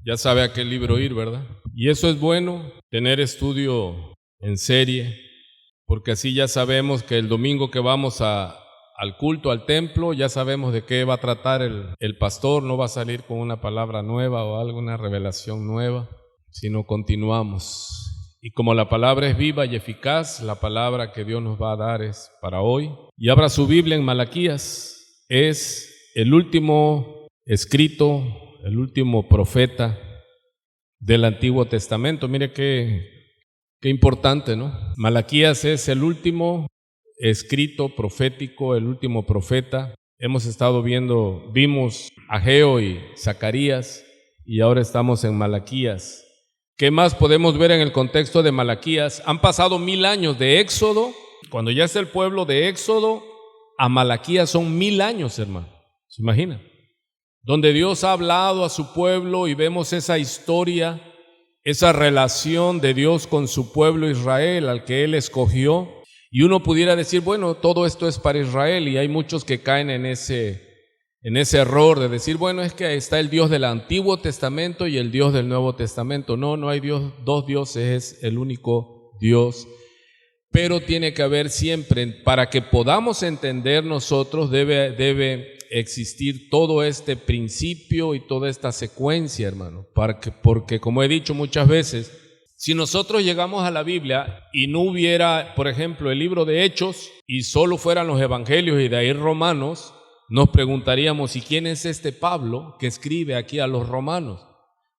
Ya sabe a qué libro ir, ¿verdad? Y eso es bueno, tener estudio en serie, porque así ya sabemos que el domingo que vamos al culto, al templo, ya sabemos de qué va a tratar el pastor, no va a salir con una palabra nueva o alguna revelación nueva, sino continuamos. Y como la palabra es viva y eficaz, la palabra que Dios nos va a dar es para hoy. Y abra su Biblia en Malaquías, es el último escrito, el último profeta del Antiguo Testamento. Mire qué importante, ¿no? Malaquías es el último escrito profético, el último profeta. Hemos estado vimos Ageo y Zacarías y ahora estamos en Malaquías. ¿Qué más podemos ver en el contexto de Malaquías? Han pasado 1000 años de Éxodo. Cuando ya está el pueblo de Éxodo, a Malaquías son 1000 años, hermano. ¿Se imagina? Donde Dios ha hablado a su pueblo y vemos esa historia, esa relación de Dios con su pueblo Israel, al que Él escogió. Y uno pudiera decir, bueno, todo esto es para Israel, y hay muchos que caen en ese error de decir, bueno, es que está el Dios del Antiguo Testamento y el Dios del Nuevo Testamento. No hay dos dioses, es el único Dios. Pero tiene que haber siempre, para que podamos entender nosotros, debe existir todo este principio y toda esta secuencia, hermano, porque como he dicho muchas veces, si nosotros llegamos a la Biblia y no hubiera, por ejemplo, el libro de Hechos y solo fueran los evangelios y de ahí Romanos, nos preguntaríamos, ¿y quién es este Pablo que escribe aquí a los romanos?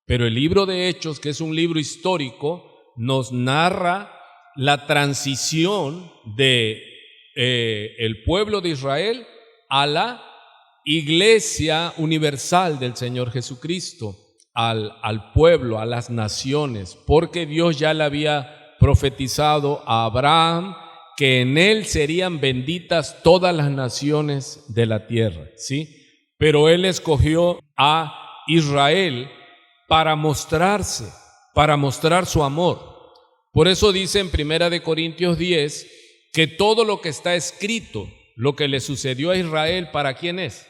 Pero el libro de Hechos, que es un libro histórico, nos narra la transición de el pueblo de Israel a la Iglesia universal del Señor Jesucristo, al pueblo, a las naciones, porque Dios ya le había profetizado a Abraham que en él serían benditas todas las naciones de la tierra, ¿sí? Pero él escogió a Israel para mostrar su amor. Por eso dice en 1 Corintios 10 que todo lo que está escrito, lo que le sucedió a Israel, ¿para quién es?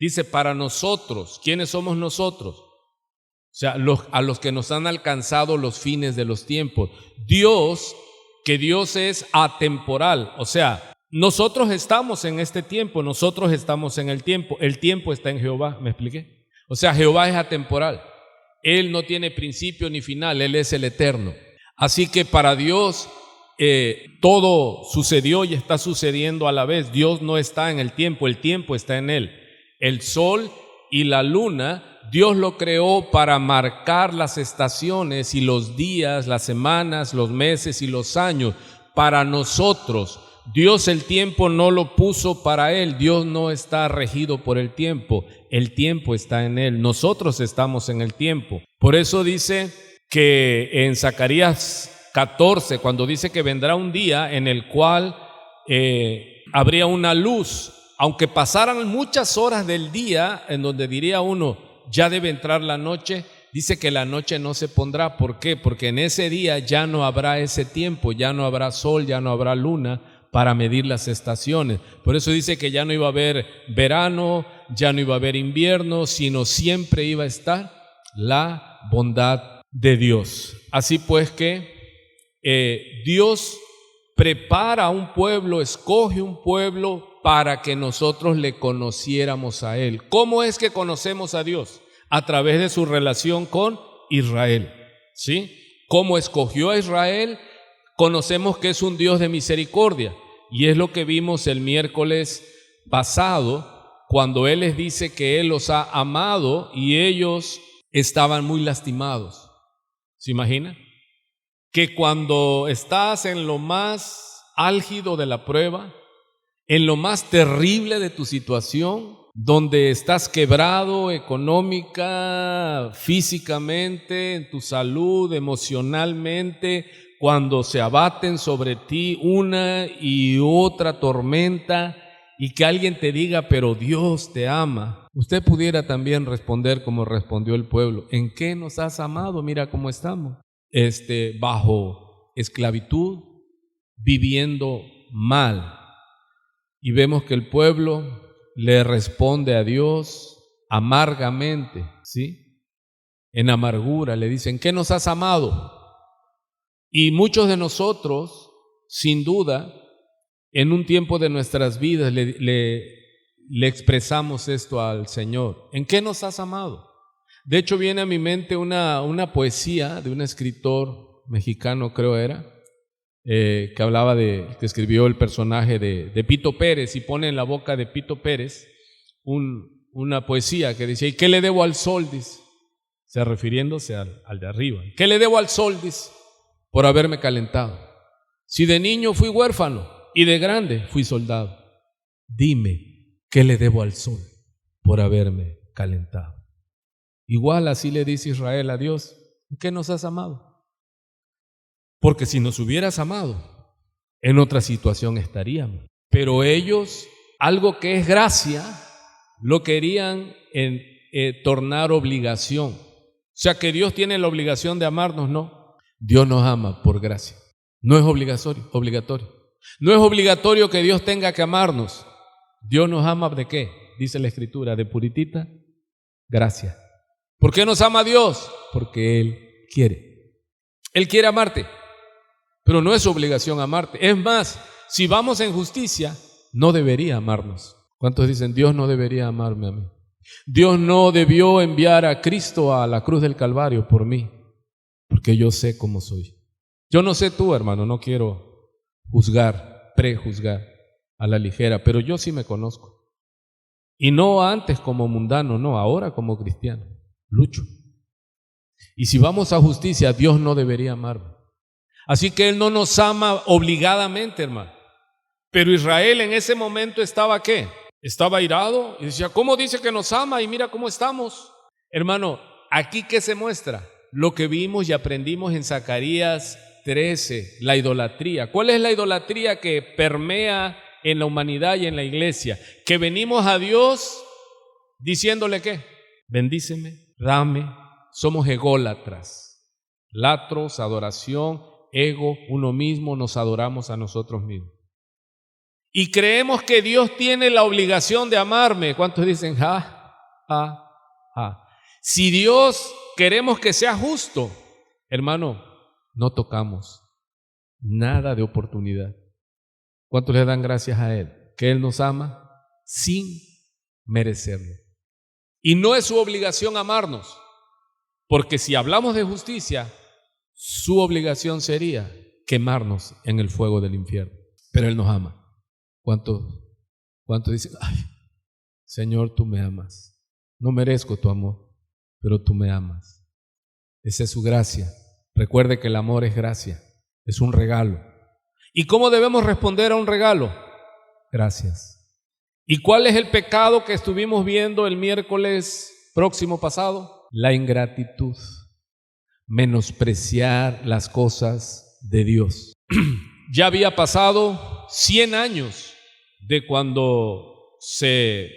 Dice, para nosotros. ¿Quiénes somos nosotros? O sea, a los que nos han alcanzado los fines de los tiempos. Que Dios es atemporal, o sea, nosotros estamos en este tiempo, nosotros estamos en el tiempo está en Jehová, ¿me expliqué? O sea, Jehová es atemporal, Él no tiene principio ni final, Él es el eterno. Así que para Dios todo sucedió y está sucediendo a la vez. Dios no está en el tiempo está en Él. El sol y la luna, Dios lo creó para marcar las estaciones y los días, las semanas, los meses y los años para nosotros. Dios el tiempo no lo puso para Él. Dios no está regido por el tiempo está en Él. Nosotros estamos en el tiempo. Por eso dice que en Zacarías 14, cuando dice que vendrá un día en el cual habría una luz, aunque pasaran muchas horas del día en donde diría uno, ya debe entrar la noche, dice que la noche no se pondrá. ¿Por qué? Porque en ese día ya no habrá ese tiempo, ya no habrá sol, ya no habrá luna para medir las estaciones. Por eso dice que ya no iba a haber verano, ya no iba a haber invierno, sino siempre iba a estar la bondad de Dios. Así pues que Dios prepara a un pueblo, escoge un pueblo para que nosotros le conociéramos a Él. ¿Cómo es que conocemos a Dios? A través de su relación con Israel, ¿sí? ¿Cómo escogió a Israel? Conocemos que es un Dios de misericordia, y es lo que vimos el miércoles pasado, cuando Él les dice que Él los ha amado y ellos estaban muy lastimados. ¿Se imagina? Que cuando estás en lo más álgido de la prueba, en lo más terrible de tu situación, donde estás quebrado económica, físicamente, en tu salud, emocionalmente, cuando se abaten sobre ti una y otra tormenta y que alguien te diga, pero Dios te ama, usted pudiera también responder como respondió el pueblo, ¿en qué nos has amado? Mira cómo estamos, bajo esclavitud, viviendo mal. Y vemos que el pueblo le responde a Dios amargamente, ¿sí? en amargura, le dicen, ¿qué nos has amado? Y muchos de nosotros, sin duda, en un tiempo de nuestras vidas le expresamos esto al Señor. ¿En qué nos has amado? De hecho, viene a mi mente una poesía de un escritor mexicano, creo era, que hablaba que escribió el personaje de Pito Pérez, y pone en la boca de Pito Pérez una poesía que decía, ¿y qué le debo al sol? Dice, o sea, refiriéndose al de arriba. ¿Qué le debo al sol? Dice, por haberme calentado. Si de niño fui huérfano y de grande fui soldado, dime, ¿qué le debo al sol por haberme calentado? Igual así le dice Israel a Dios, ¿en qué nos has amado? Porque si nos hubieras amado, en otra situación estaríamos. Pero ellos, algo que es gracia, lo querían tornar obligación. O sea, que Dios tiene la obligación de amarnos, no. Dios nos ama por gracia. No es obligatorio. No es obligatorio que Dios tenga que amarnos. Dios nos ama ¿de qué? Dice la Escritura, de puritita gracia. ¿Por qué nos ama Dios? Porque Él quiere. Él quiere amarte, pero no es su obligación amarte. Es más, si vamos en justicia, no debería amarnos. ¿Cuántos dicen, Dios no debería amarme a mí? Dios no debió enviar a Cristo a la cruz del Calvario por mí, porque yo sé cómo soy. Yo no sé tú, hermano, no quiero prejuzgar a la ligera, pero yo sí me conozco. Y no antes como mundano, no, ahora como cristiano. Lucho. Y si vamos a justicia, Dios no debería amarme. Así que Él no nos ama obligadamente, hermano. Pero Israel en ese momento estaba ¿qué? Estaba airado y decía, ¿cómo dice que nos ama? Y mira cómo estamos. Hermano, aquí ¿qué se muestra? Lo que vimos y aprendimos en Zacarías 13, la idolatría. ¿Cuál es la idolatría que permea en la humanidad y en la iglesia? Que venimos a Dios diciéndole ¿qué? Bendíceme, dame. Somos ególatras, latros, adoración, ego, uno mismo, nos adoramos a nosotros mismos. Y creemos que Dios tiene la obligación de amarme. ¿Cuántos dicen, Si Dios queremos que sea justo, hermano, no tocamos nada de oportunidad. ¿Cuántos le dan gracias a Él? Que Él nos ama sin merecerlo. Y no es su obligación amarnos, porque si hablamos de justicia, su obligación sería quemarnos en el fuego del infierno. Pero Él nos ama. ¿Cuántos dicen, ay, Señor, tú me amas? No merezco tu amor, pero tú me amas. Esa es su gracia. Recuerde que el amor es gracia, es un regalo. ¿Y cómo debemos responder a un regalo? Gracias. ¿Y cuál es el pecado que estuvimos viendo el miércoles próximo pasado? La ingratitud. Menospreciar las cosas de Dios. Ya había pasado 100 años de cuando se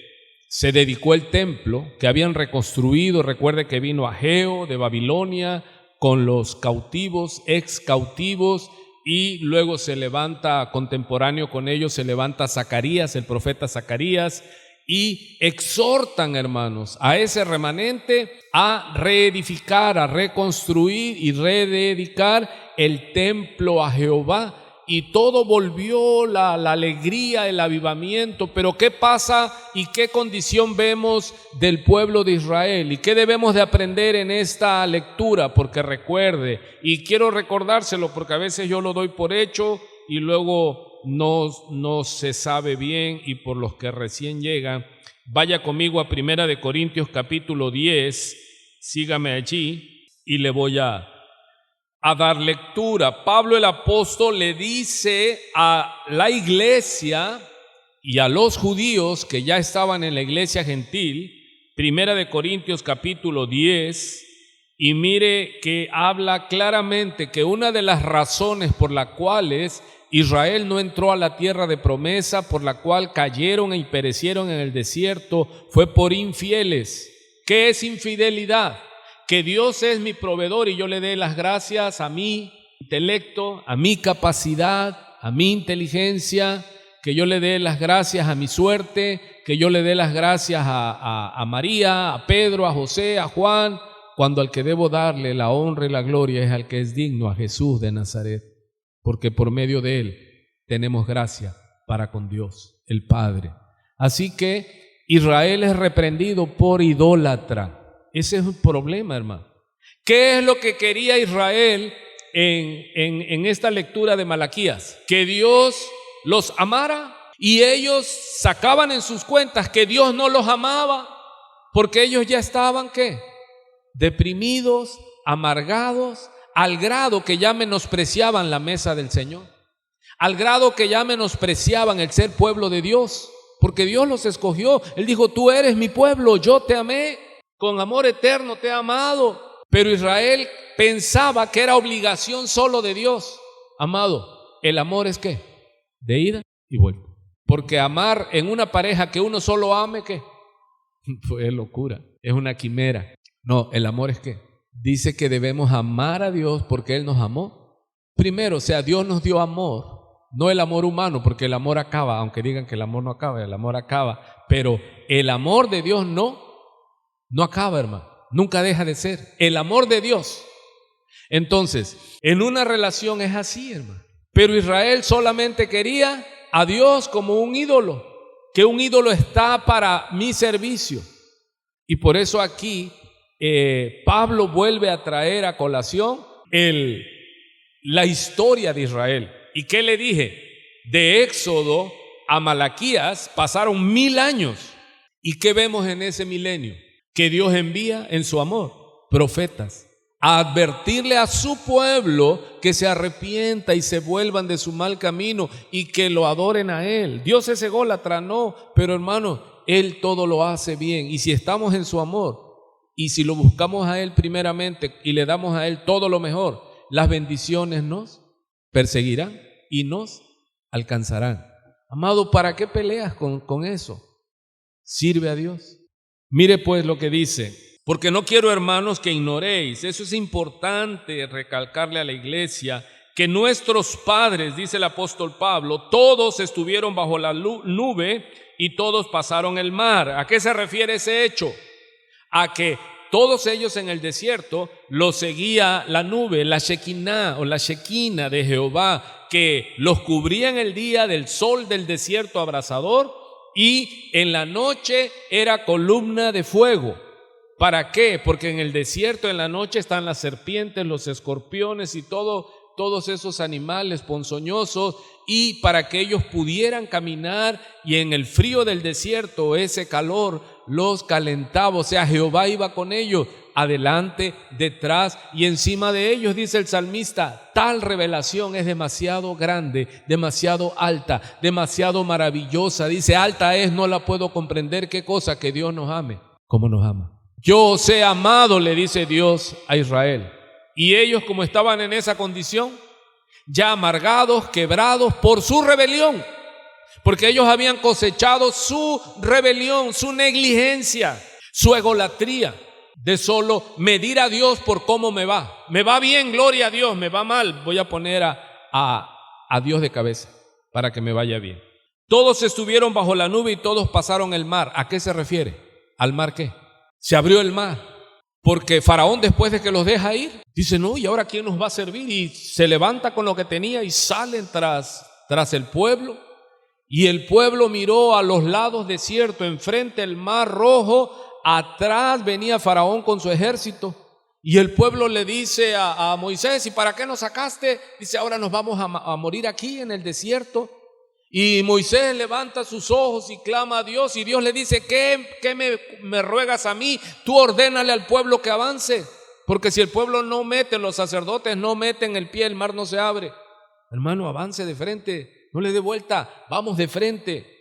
dedicó el templo, que habían reconstruido. Recuerde que vino Ageo de Babilonia con los cautivos, ex cautivos, y luego se levanta, contemporáneo con ellos, se levanta Zacarías, el profeta Zacarías, y exhortan, hermanos, a ese remanente a reedificar, a reconstruir y rededicar el templo a Jehová. Y todo volvió, la alegría, el avivamiento. Pero ¿qué pasa y qué condición vemos del pueblo de Israel? ¿Y qué debemos de aprender en esta lectura? Porque recuerde, y quiero recordárselo porque a veces yo lo doy por hecho y luego no se sabe bien, y por los que recién llegan, vaya conmigo a 1 Corintios capítulo 10, sígame allí y le voy a dar lectura. Pablo el apóstol le dice a la iglesia y a los judíos que ya estaban en la iglesia gentil, 1 Corintios capítulo 10, y mire que habla claramente que una de las razones por las cuales Israel no entró a la tierra de promesa, por la cual cayeron y perecieron en el desierto, fue por infieles. ¿Qué es infidelidad? Que Dios es mi proveedor y yo le dé las gracias a mi intelecto, a mi capacidad, a mi inteligencia, que yo le dé las gracias a mi suerte, que yo le dé las gracias a María, a Pedro, a José, a Juan, cuando al que debo darle la honra y la gloria es al que es digno, a Jesús de Nazaret, porque por medio de él tenemos gracia para con Dios, el Padre. Así que Israel es reprendido por idólatra. Ese es un problema, hermano. ¿Qué es lo que quería Israel en esta lectura de Malaquías? Que Dios los amara, y ellos sacaban en sus cuentas que Dios no los amaba, porque ellos ya estaban, ¿qué? Deprimidos, amargados, al grado que ya menospreciaban la mesa del Señor, al grado que ya menospreciaban el ser pueblo de Dios, porque Dios los escogió. Él dijo: tú eres mi pueblo, yo te amé, con amor eterno te he amado. Pero Israel pensaba que era obligación solo de Dios. Amado, el amor es ¿qué? De ida y vuelta. Porque amar en una pareja que uno solo ame, ¿qué? Pues es locura, es una quimera. No, el amor es ¿qué? Dice que debemos amar a Dios porque Él nos amó primero. O sea, Dios nos dio amor, no el amor humano, porque el amor acaba. Aunque digan que el amor no acaba, el amor acaba. Pero el amor de Dios no acaba, hermano. Nunca deja de ser el amor de Dios. Entonces, en una relación es así, hermano. Pero Israel solamente quería a Dios como un ídolo, que un ídolo está para mi servicio. Y por eso aquí Pablo vuelve a traer a colación la historia de Israel. ¿Y qué le dije? De Éxodo a Malaquías pasaron 1000 años. ¿Y qué vemos en ese milenio? Que Dios envía en su amor profetas a advertirle a su pueblo que se arrepienta y se vuelvan de su mal camino y que lo adoren a Él. Dios es ególatra, no, pero hermano, Él todo lo hace bien. Y si estamos en su amor y si lo buscamos a Él primeramente y le damos a Él todo lo mejor, las bendiciones nos perseguirán y nos alcanzarán. Amado, ¿para qué peleas con eso? Sirve a Dios. Mire pues lo que dice: porque no quiero, hermanos, que ignoréis. Eso es importante recalcarle a la iglesia, que nuestros padres, dice el apóstol Pablo, todos estuvieron bajo la nube y todos pasaron el mar. ¿A qué se refiere ese hecho? A que todos ellos en el desierto los seguía la nube, la Shekinah o la Shekinah de Jehová, que los cubría en el día del sol del desierto abrasador, y en la noche era columna de fuego. ¿Para qué? Porque en el desierto en la noche están las serpientes, los escorpiones y todos esos animales ponzoñosos, y para que ellos pudieran caminar, y en el frío del desierto ese calor los calentaba. O sea, Jehová iba con ellos, adelante, detrás y encima de ellos. Dice el salmista: tal revelación es demasiado grande, demasiado alta, demasiado maravillosa. Dice: alta es, no la puedo comprender. ¿Qué cosa? Que Dios nos ame como nos ama. Yo os he amado, le dice Dios a Israel. Y ellos, como estaban en esa condición, ya amargados, quebrados por su rebelión, porque ellos habían cosechado su rebelión, su negligencia, su egolatría, de solo medir a Dios por cómo me va. Me va bien, gloria a Dios; me va mal, voy a poner a Dios de cabeza para que me vaya bien. Todos estuvieron bajo la nube y todos pasaron el mar. ¿A qué se refiere? ¿Al mar qué? Se abrió el mar, porque Faraón, después de que los deja ir, dice: no, ¿y ahora quién nos va a servir? Y se levanta con lo que tenía y salen tras el pueblo. Y el pueblo miró a los lados desierto, enfrente el mar rojo, atrás venía Faraón con su ejército. Y el pueblo le dice a Moisés: ¿y para qué nos sacaste? Dice: ahora nos vamos a morir aquí en el desierto. Y Moisés levanta sus ojos y clama a Dios, y Dios le dice: ¿Qué me ruegas a mí? Tú ordénale al pueblo que avance, porque si el pueblo no mete, los sacerdotes no meten el pie, el mar no se abre. Hermano, avance de frente, no le dé vuelta, vamos de frente.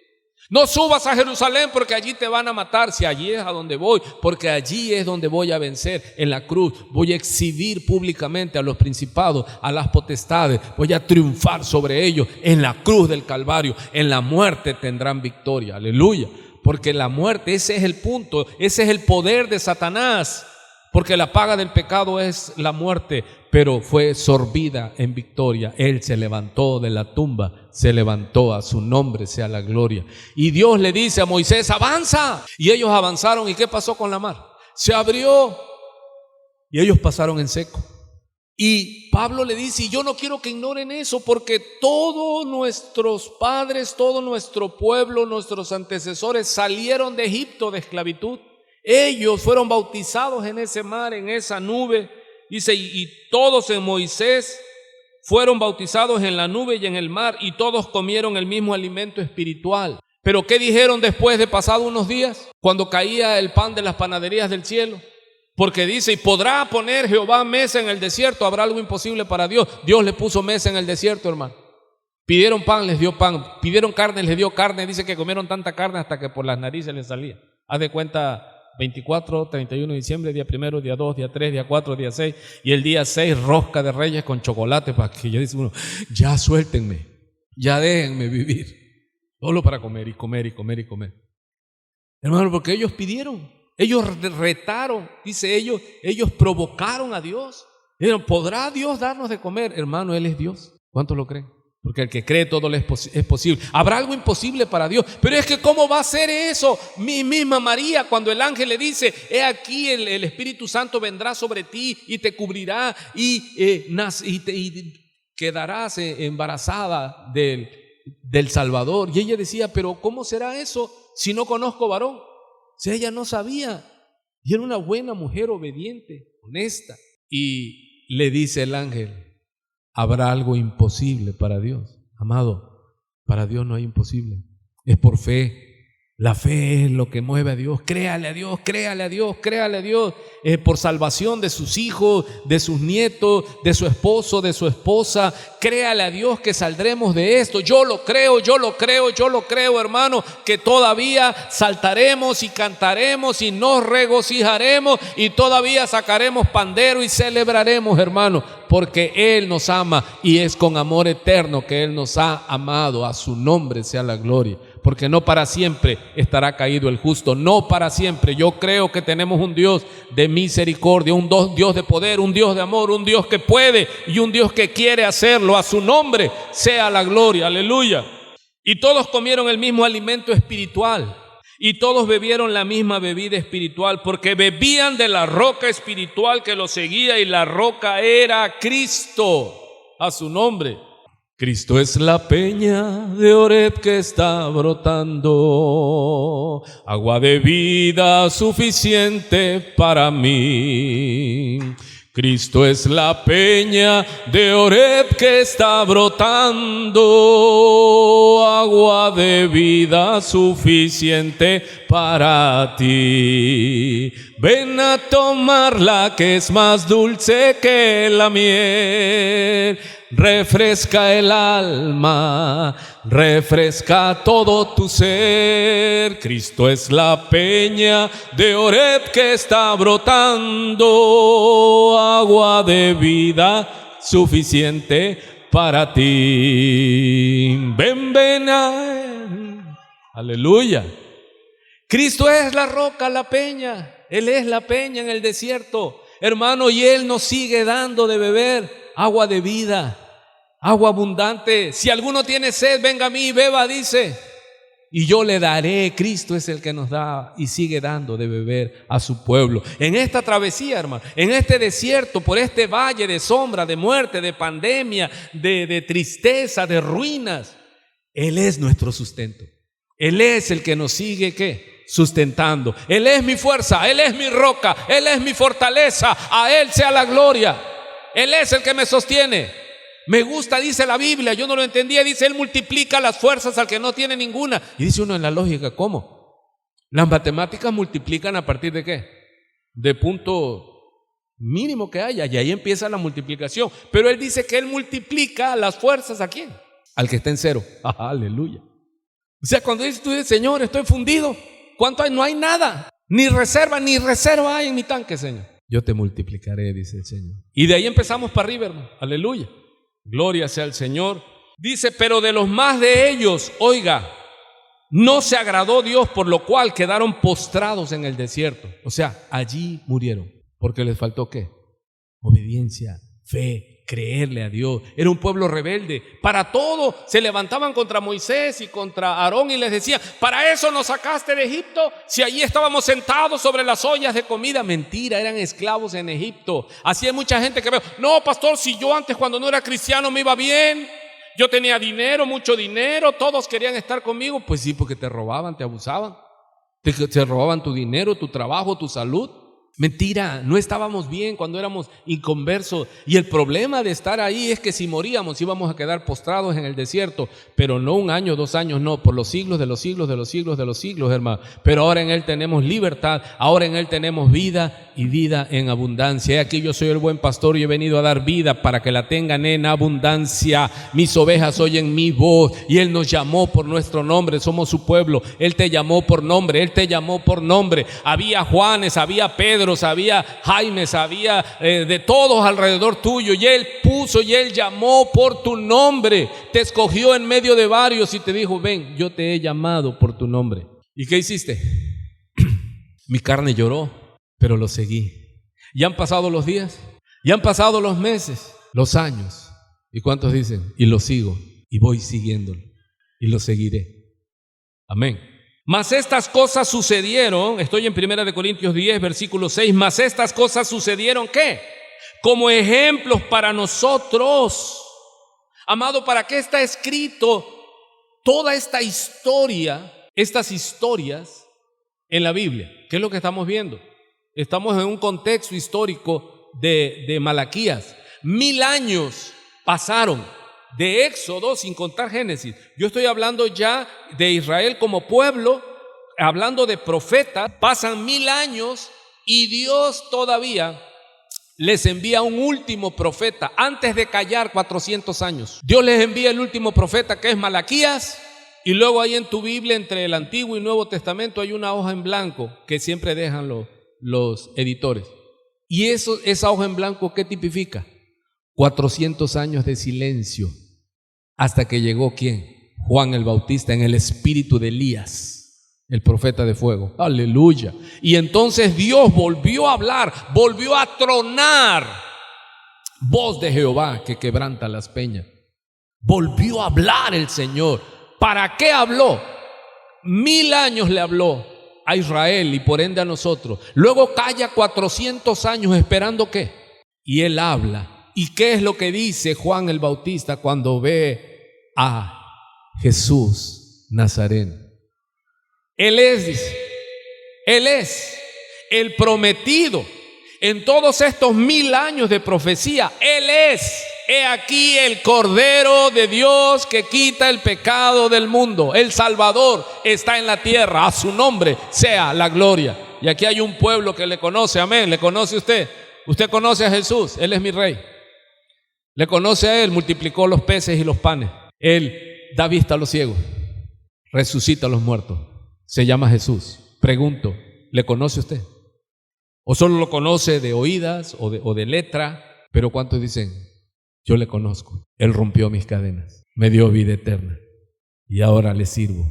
No subas a Jerusalén, porque allí te van a matar. Si allí es a donde voy, porque allí es donde voy a vencer. En la cruz voy a exhibir públicamente a los principados, a las potestades. Voy a triunfar sobre ellos en la cruz del Calvario. En la muerte tendrán victoria, aleluya. Porque la muerte, ese es el punto, ese es el poder de Satanás. Porque la paga del pecado es la muerte, pero fue sorbida en victoria. Él se levantó de la tumba, se levantó, a su nombre sea la gloria. Y Dios le dice a Moisés: avanza. Y ellos avanzaron. ¿Y qué pasó con la mar? Se abrió. y ellos pasaron en seco. Y Pablo le dice, y yo no quiero que ignoren eso, porque todos nuestros padres, todo nuestro pueblo, nuestros antecesores salieron de Egipto de esclavitud. Ellos fueron bautizados en ese mar, en esa nube. Dice, y todos en Moisés fueron bautizados en la nube y en el mar, y todos comieron el mismo alimento espiritual. Pero ¿qué dijeron después de pasado unos días? Cuando caía el pan de las panaderías del cielo. Porque dice, y podrá poner Jehová mesa en el desierto. ¿Habrá algo imposible para Dios? Dios le puso mesa en el desierto, hermano. Pidieron pan, les dio pan. Pidieron carne, les dio carne. Dice que comieron tanta carne hasta que por las narices les salía. Haz de cuenta, 24, 31 de diciembre, día 1, día 2, día 3, día 4, día 6. Y el día 6, rosca de reyes con chocolate. Para que ya dice uno, ya suéltenme, ya déjenme vivir. Solo para comer y comer y comer y comer. Hermano, porque ellos pidieron. Ellos retaron, dice ellos provocaron a Dios. Dijeron, ¿podrá Dios darnos de comer? Hermano, Él es Dios. ¿Cuántos lo creen? Porque el que cree todo es posible. Habrá algo imposible para Dios. Pero es que ¿cómo va a ser eso? Mi misma María, cuando el ángel le dice, he aquí el Espíritu Santo vendrá sobre ti y te cubrirá y quedarás embarazada del Salvador. Y ella decía, pero ¿cómo será eso si no conozco varón? O sea, ella no sabía, y era una buena mujer obediente, honesta. Y le dice el ángel, ¿habrá algo imposible para Dios? Amado, para Dios no hay imposible, es por fe. La fe es lo que mueve a Dios. Créale a Dios, créale a Dios, créale a Dios. Por salvación de sus hijos, de sus nietos, de su esposo, de su esposa. Créale a Dios que saldremos de esto. Yo lo creo, hermano, que todavía saltaremos y cantaremos y nos regocijaremos y todavía sacaremos pandero y celebraremos, hermano, porque Él nos ama y es con amor eterno que Él nos ha amado. A su nombre sea la gloria. Porque no para siempre estará caído el justo, no para siempre. Yo creo que tenemos un Dios de misericordia, un Dios de poder, un Dios de amor, un Dios que puede y un Dios que quiere hacerlo. A su nombre sea la gloria, aleluya. Y todos comieron el mismo alimento espiritual y todos bebieron la misma bebida espiritual, porque bebían de la roca espiritual que los seguía, y la roca era Cristo. A su nombre. Cristo es la peña de Oreb que está brotando, agua de vida suficiente para mí. Cristo es la peña de Oreb que está brotando, agua de vida suficiente para ti. Ven a tomarla, que es más dulce que la miel. Refresca el alma, refresca todo tu ser. Cristo es la peña de Oreb que está brotando, agua de vida suficiente para ti. Ven a Él. Aleluya. Cristo es la roca, la peña. Él es la peña en el desierto, hermano, y Él nos sigue dando de beber agua de vida, agua abundante. Si alguno tiene sed, venga a mí y beba, dice, y yo le daré. Cristo es el que nos da y sigue dando de beber a su pueblo. En esta travesía, hermano, en este desierto, por este valle de sombra, de muerte, de pandemia, de tristeza, de ruinas, Él es nuestro sustento. Él es el que nos sigue, ¿qué? Sustentando. Él es mi fuerza, Él es mi roca, Él es mi fortaleza. A Él sea la gloria. Él es el que me sostiene. Me gusta, dice la Biblia, yo no lo entendía, dice, Él multiplica las fuerzas al que no tiene ninguna. Y dice uno en la lógica, ¿cómo? Las matemáticas multiplican a partir de ¿qué? De punto mínimo que haya, y ahí empieza la multiplicación. Pero Él dice que Él multiplica las fuerzas, ¿a quién? Al que está en cero. Aleluya. O sea, cuando dices tú, Señor, estoy fundido, ¿cuánto hay? No hay nada, ni reserva hay en mi tanque, Señor. Yo te multiplicaré, dice el Señor. Y de ahí empezamos para arriba, hermano. Aleluya. Gloria sea al Señor. Dice, pero de los más de ellos, oiga, no se agradó Dios, por lo cual quedaron postrados en el desierto. O sea, allí murieron. Porque les faltó ¿qué? Obediencia, fe, creerle a Dios. Era un pueblo rebelde. Para todo se levantaban contra Moisés y contra Aarón y les decían: para eso nos sacaste de Egipto, si allí estábamos sentados sobre las ollas de comida. Mentira, eran esclavos en Egipto. Así hay mucha gente que ve: no, pastor, si yo antes, cuando no era cristiano, me iba bien, yo tenía dinero, mucho dinero, todos querían estar conmigo. Pues sí, porque te robaban, te abusaban, te robaban tu dinero, tu trabajo, tu salud. Mentira, no estábamos bien cuando éramos inconversos. Y el problema de estar ahí es que si moríamos íbamos a quedar postrados en el desierto, pero no 1 año, 2 años, no, por los siglos de los siglos de los siglos de los siglos, hermano. Pero ahora en Él tenemos libertad, ahora en Él tenemos vida y vida en abundancia. He aquí, yo soy el buen pastor y he venido a dar vida para que la tengan en abundancia. Mis ovejas oyen mi voz y Él nos llamó por nuestro nombre, somos su pueblo. Él te llamó por nombre, Él te llamó por nombre. Había Juanes, había Pedro, había Jaimes, había de todos alrededor tuyo, y Él puso y Él llamó por tu nombre, te escogió en medio de varios y te dijo: ven, yo te he llamado por tu nombre. ¿Y qué hiciste? Mi carne lloró, pero lo seguí. Y han pasado los días, y han pasado los meses, los años, ¿y cuántos dicen? Y lo sigo, y voy siguiéndolo, y lo seguiré. Amén. Mas estas cosas sucedieron, estoy en 1 Corintios 10, versículo 6, mas estas cosas sucedieron, ¿qué? Como ejemplos para nosotros. Amado, ¿para qué está escrito toda esta historia, estas historias en la Biblia? ¿Qué es lo que estamos viendo? Estamos en un contexto histórico de Malaquías. 1000 años pasaron de Éxodo, sin contar Génesis. Yo estoy hablando ya de Israel como pueblo, hablando de profetas. Pasan 1000 años y Dios todavía les envía un último profeta antes de callar 400 años. Dios les envía el último profeta, que es Malaquías, y luego ahí en tu Biblia, entre el Antiguo y Nuevo Testamento, hay una hoja en blanco que siempre dejan los editores. Y esa hoja en blanco, ¿qué tipifica? 400 años de silencio, hasta que llegó ¿quién? Juan el Bautista, en el espíritu de Elías, el profeta de fuego. Aleluya. Y entonces Dios volvió a hablar, volvió a tronar. Voz de Jehová que quebranta las peñas. Volvió a hablar el Señor. ¿Para qué habló? 1000 años le habló a Israel y por ende a nosotros. Luego calla 400 años esperando ¿qué? Y Él habla. ¿Y qué es lo que dice Juan el Bautista cuando ve a Jesús Nazareno? Él es, dice, Él es el prometido. En todos estos 1000 años de profecía, Él es. He aquí el Cordero de Dios que quita el pecado del mundo. El Salvador está en la tierra. A su nombre sea la gloria. Y aquí hay un pueblo que le conoce. Amén. ¿Le conoce usted? Usted conoce a Jesús. Él es mi Rey. Le conoce a Él. Multiplicó los peces y los panes. Él da vista a los ciegos, resucita a los muertos. Se llama Jesús. Pregunto, ¿le conoce usted? ¿O solo lo conoce de oídas o de letra? Pero ¿cuántos dicen: yo le conozco? Él rompió mis cadenas, me dio vida eterna y ahora le sirvo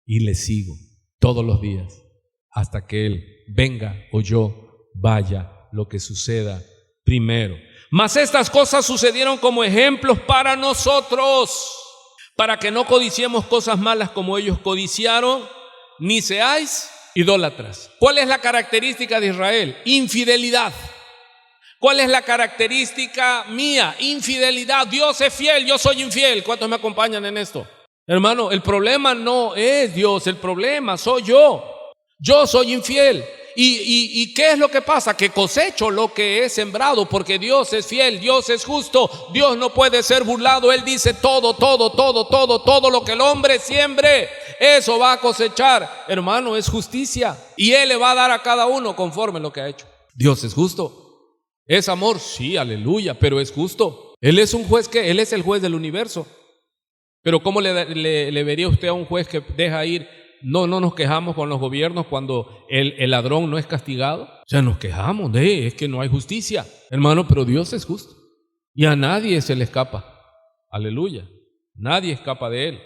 y le sigo todos los días hasta que Él venga o yo vaya, lo que suceda primero. Mas estas cosas sucedieron como ejemplos para nosotros, para que no codiciemos cosas malas como ellos codiciaron, ni seáis idólatras. ¿Cuál es la característica de Israel? Infidelidad. ¿Cuál es la característica mía? Infidelidad. Dios es fiel, yo soy infiel. ¿Cuántos me acompañan en esto? Hermano, el problema no es Dios, el problema soy yo. Yo soy infiel. ¿Y qué es lo que pasa? Que cosecho lo que he sembrado, porque Dios es fiel, Dios es justo, Dios no puede ser burlado. Él dice: todo lo que el hombre siembre, eso va a cosechar. Hermano, es justicia, y Él le va a dar a cada uno conforme lo que ha hecho. Dios es justo. ¿Es amor? Sí, aleluya, pero es justo. Él es un juez Él es el juez del universo. Pero ¿cómo le vería usted a un juez que deja ir? No nos quejamos con los gobiernos cuando el ladrón no es castigado. O sea, nos quejamos es que no hay justicia. Hermano, pero Dios es justo y a nadie se le escapa. Aleluya. Nadie escapa de Él.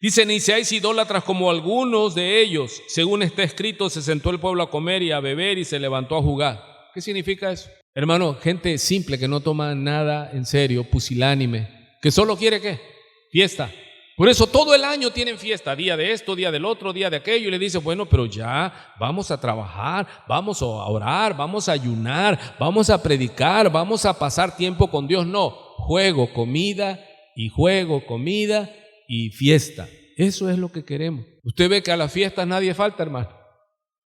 Dice: ni seáis idólatras como algunos de ellos. Según está escrito, se sentó el pueblo a comer y a beber y se levantó a jugar. ¿Qué significa eso? Hermano, gente simple que no toma nada en serio, pusilánime, que solo quiere ¿qué? Fiesta. Por eso todo el año tienen fiesta, día de esto, día del otro, día de aquello, y le dice, bueno, pero ya vamos a trabajar, vamos a orar, vamos a ayunar, vamos a predicar, vamos a pasar tiempo con Dios. No, juego, comida y fiesta. Eso es lo que queremos. Usted ve que a las fiestas nadie falta, hermano.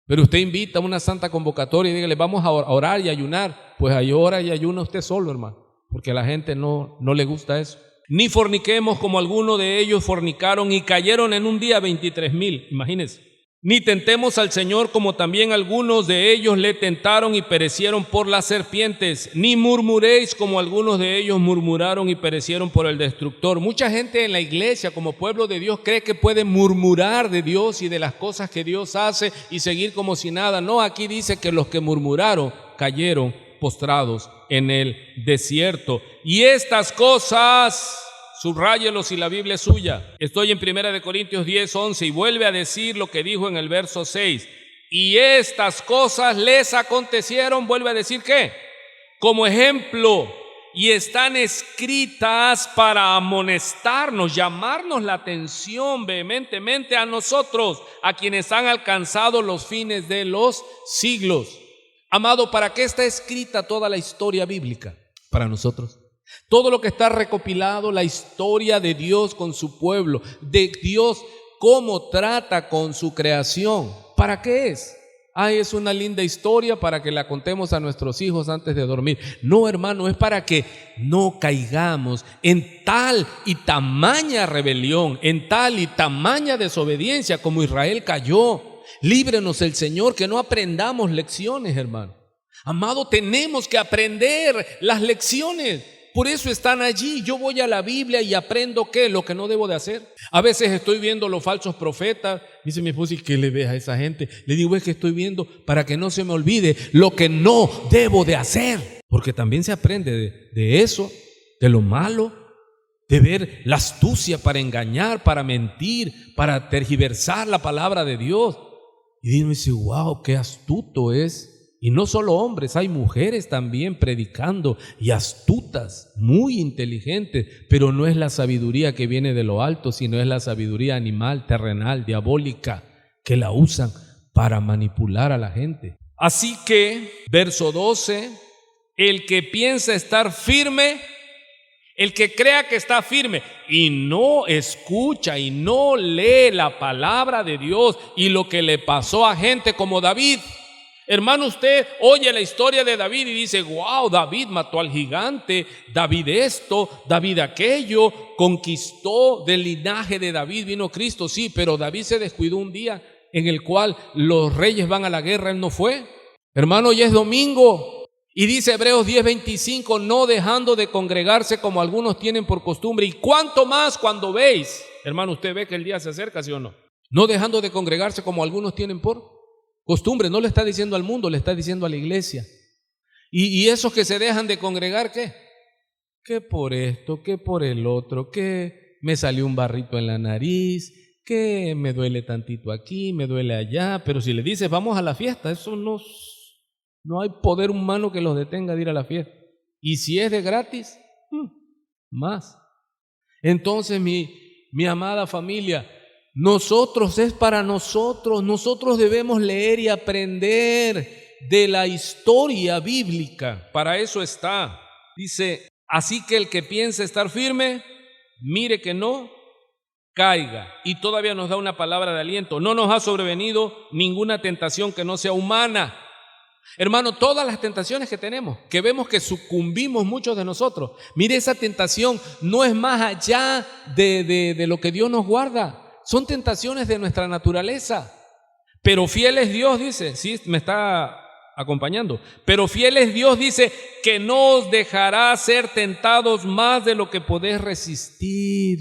Pero usted invita a una santa convocatoria y dígale, vamos a orar y ayunar. Pues ahí ora y ayuna usted solo, hermano, porque a la gente no le gusta eso. Ni forniquemos como algunos de ellos fornicaron y cayeron en un día 23,000, imagínense. Ni tentemos al Señor como también algunos de ellos le tentaron y perecieron por las serpientes. Ni murmuréis como algunos de ellos murmuraron y perecieron por el destructor. Mucha gente en la iglesia como pueblo de Dios cree que puede murmurar de Dios y de las cosas que Dios hace y seguir como si nada. No, aquí dice que los que murmuraron cayeron postrados en el desierto. Y estas cosas, subráyelo si la Biblia es suya. Estoy en 1 Corintios 10:11 y vuelve a decir lo que dijo en el verso 6. Y estas cosas les acontecieron, vuelve a decir ¿qué? Como ejemplo, y están escritas para amonestarnos, llamarnos la atención vehementemente a nosotros, a quienes han alcanzado los fines de los siglos. Amado, ¿para qué está escrita toda la historia bíblica? Para nosotros. Todo lo que está recopilado, la historia de Dios con su pueblo, de Dios cómo trata con su creación. ¿Para qué es? Es una linda historia para que la contemos a nuestros hijos antes de dormir. No, hermano, es para que no caigamos en tal y tamaña rebelión, en tal y tamaña desobediencia como Israel cayó. Líbrenos el Señor, que no aprendamos lecciones, hermano. Amado, tenemos que aprender las lecciones. Por eso están allí. Yo voy a la Biblia y aprendo ¿qué? Lo que no debo de hacer. A veces estoy viendo los falsos profetas. Dice mi esposa, ¿y qué le ves a esa gente? Le digo, es que estoy viendo para que no se me olvide lo que no debo de hacer. Porque también se aprende de eso, de lo malo, de ver la astucia para engañar, para mentir, para tergiversar la palabra de Dios. Y uno dice, wow, qué astuto es. Y no solo hombres, hay mujeres también predicando y astutas, muy inteligentes, pero no es la sabiduría que viene de lo alto, sino es la sabiduría animal, terrenal, diabólica, que la usan para manipular a la gente. Así que, verso 12, el que piensa estar firme, el que crea que está firme y no escucha y no lee la palabra de Dios y lo que le pasó a gente como David. Hermano, usted oye la historia de David y dice, wow, David mató al gigante, David esto, David aquello, conquistó del linaje de David, vino Cristo, sí, pero David se descuidó un día en el cual los reyes van a la guerra, él no fue. Hermano, hoy es domingo y dice Hebreos 10:25, no dejando de congregarse como algunos tienen por costumbre, y cuánto más cuando veis, hermano, usted ve que el día se acerca, ¿sí o no? No dejando de congregarse como algunos tienen por costumbre, no le está diciendo al mundo, le está diciendo a la iglesia. Y esos que se dejan de congregar, ¿qué? Que por esto, que por el otro, que me salió un barrito en la nariz, que me duele tantito aquí, me duele allá. Pero si le dices, vamos a la fiesta, eso no hay poder humano que los detenga de ir a la fiesta. Y si es de gratis, más. Entonces, mi amada familia, nosotros es para nosotros. Nosotros debemos leer y aprender de la historia bíblica. Para eso está. Dice, así que el que piensa estar firme, mire que no caiga. Y todavía nos da una palabra de aliento. No nos ha sobrevenido ninguna tentación que no sea humana. Hermano, todas las tentaciones que tenemos, que vemos que sucumbimos muchos de nosotros. Mire, esa tentación no es más allá de lo que Dios nos guarda. Son tentaciones de nuestra naturaleza. Pero fiel es Dios, dice, sí, me está acompañando. Pero fiel es Dios, dice, que no os dejará ser tentados más de lo que podéis resistir,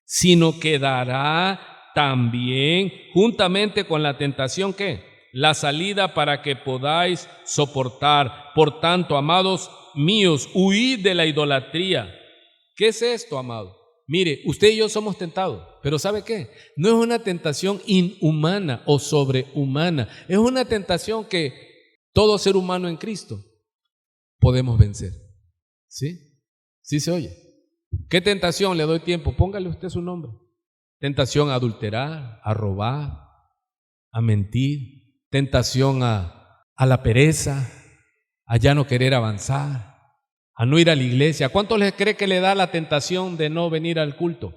sino que dará también, juntamente con la tentación, ¿qué? La salida para que podáis soportar. Por tanto, amados míos, huid de la idolatría. ¿Qué es esto, amado? Mire, usted y yo somos tentados, pero ¿sabe qué? No es una tentación inhumana o sobrehumana, es una tentación que todo ser humano en Cristo podemos vencer. ¿Sí? ¿Sí se oye? ¿Qué tentación? Le doy tiempo. Póngale usted su nombre. Tentación a adulterar, a robar, a mentir. Tentación a la pereza, a ya no querer avanzar, a no ir a la iglesia. ¿Cuántos les cree que le da la tentación de no venir al culto?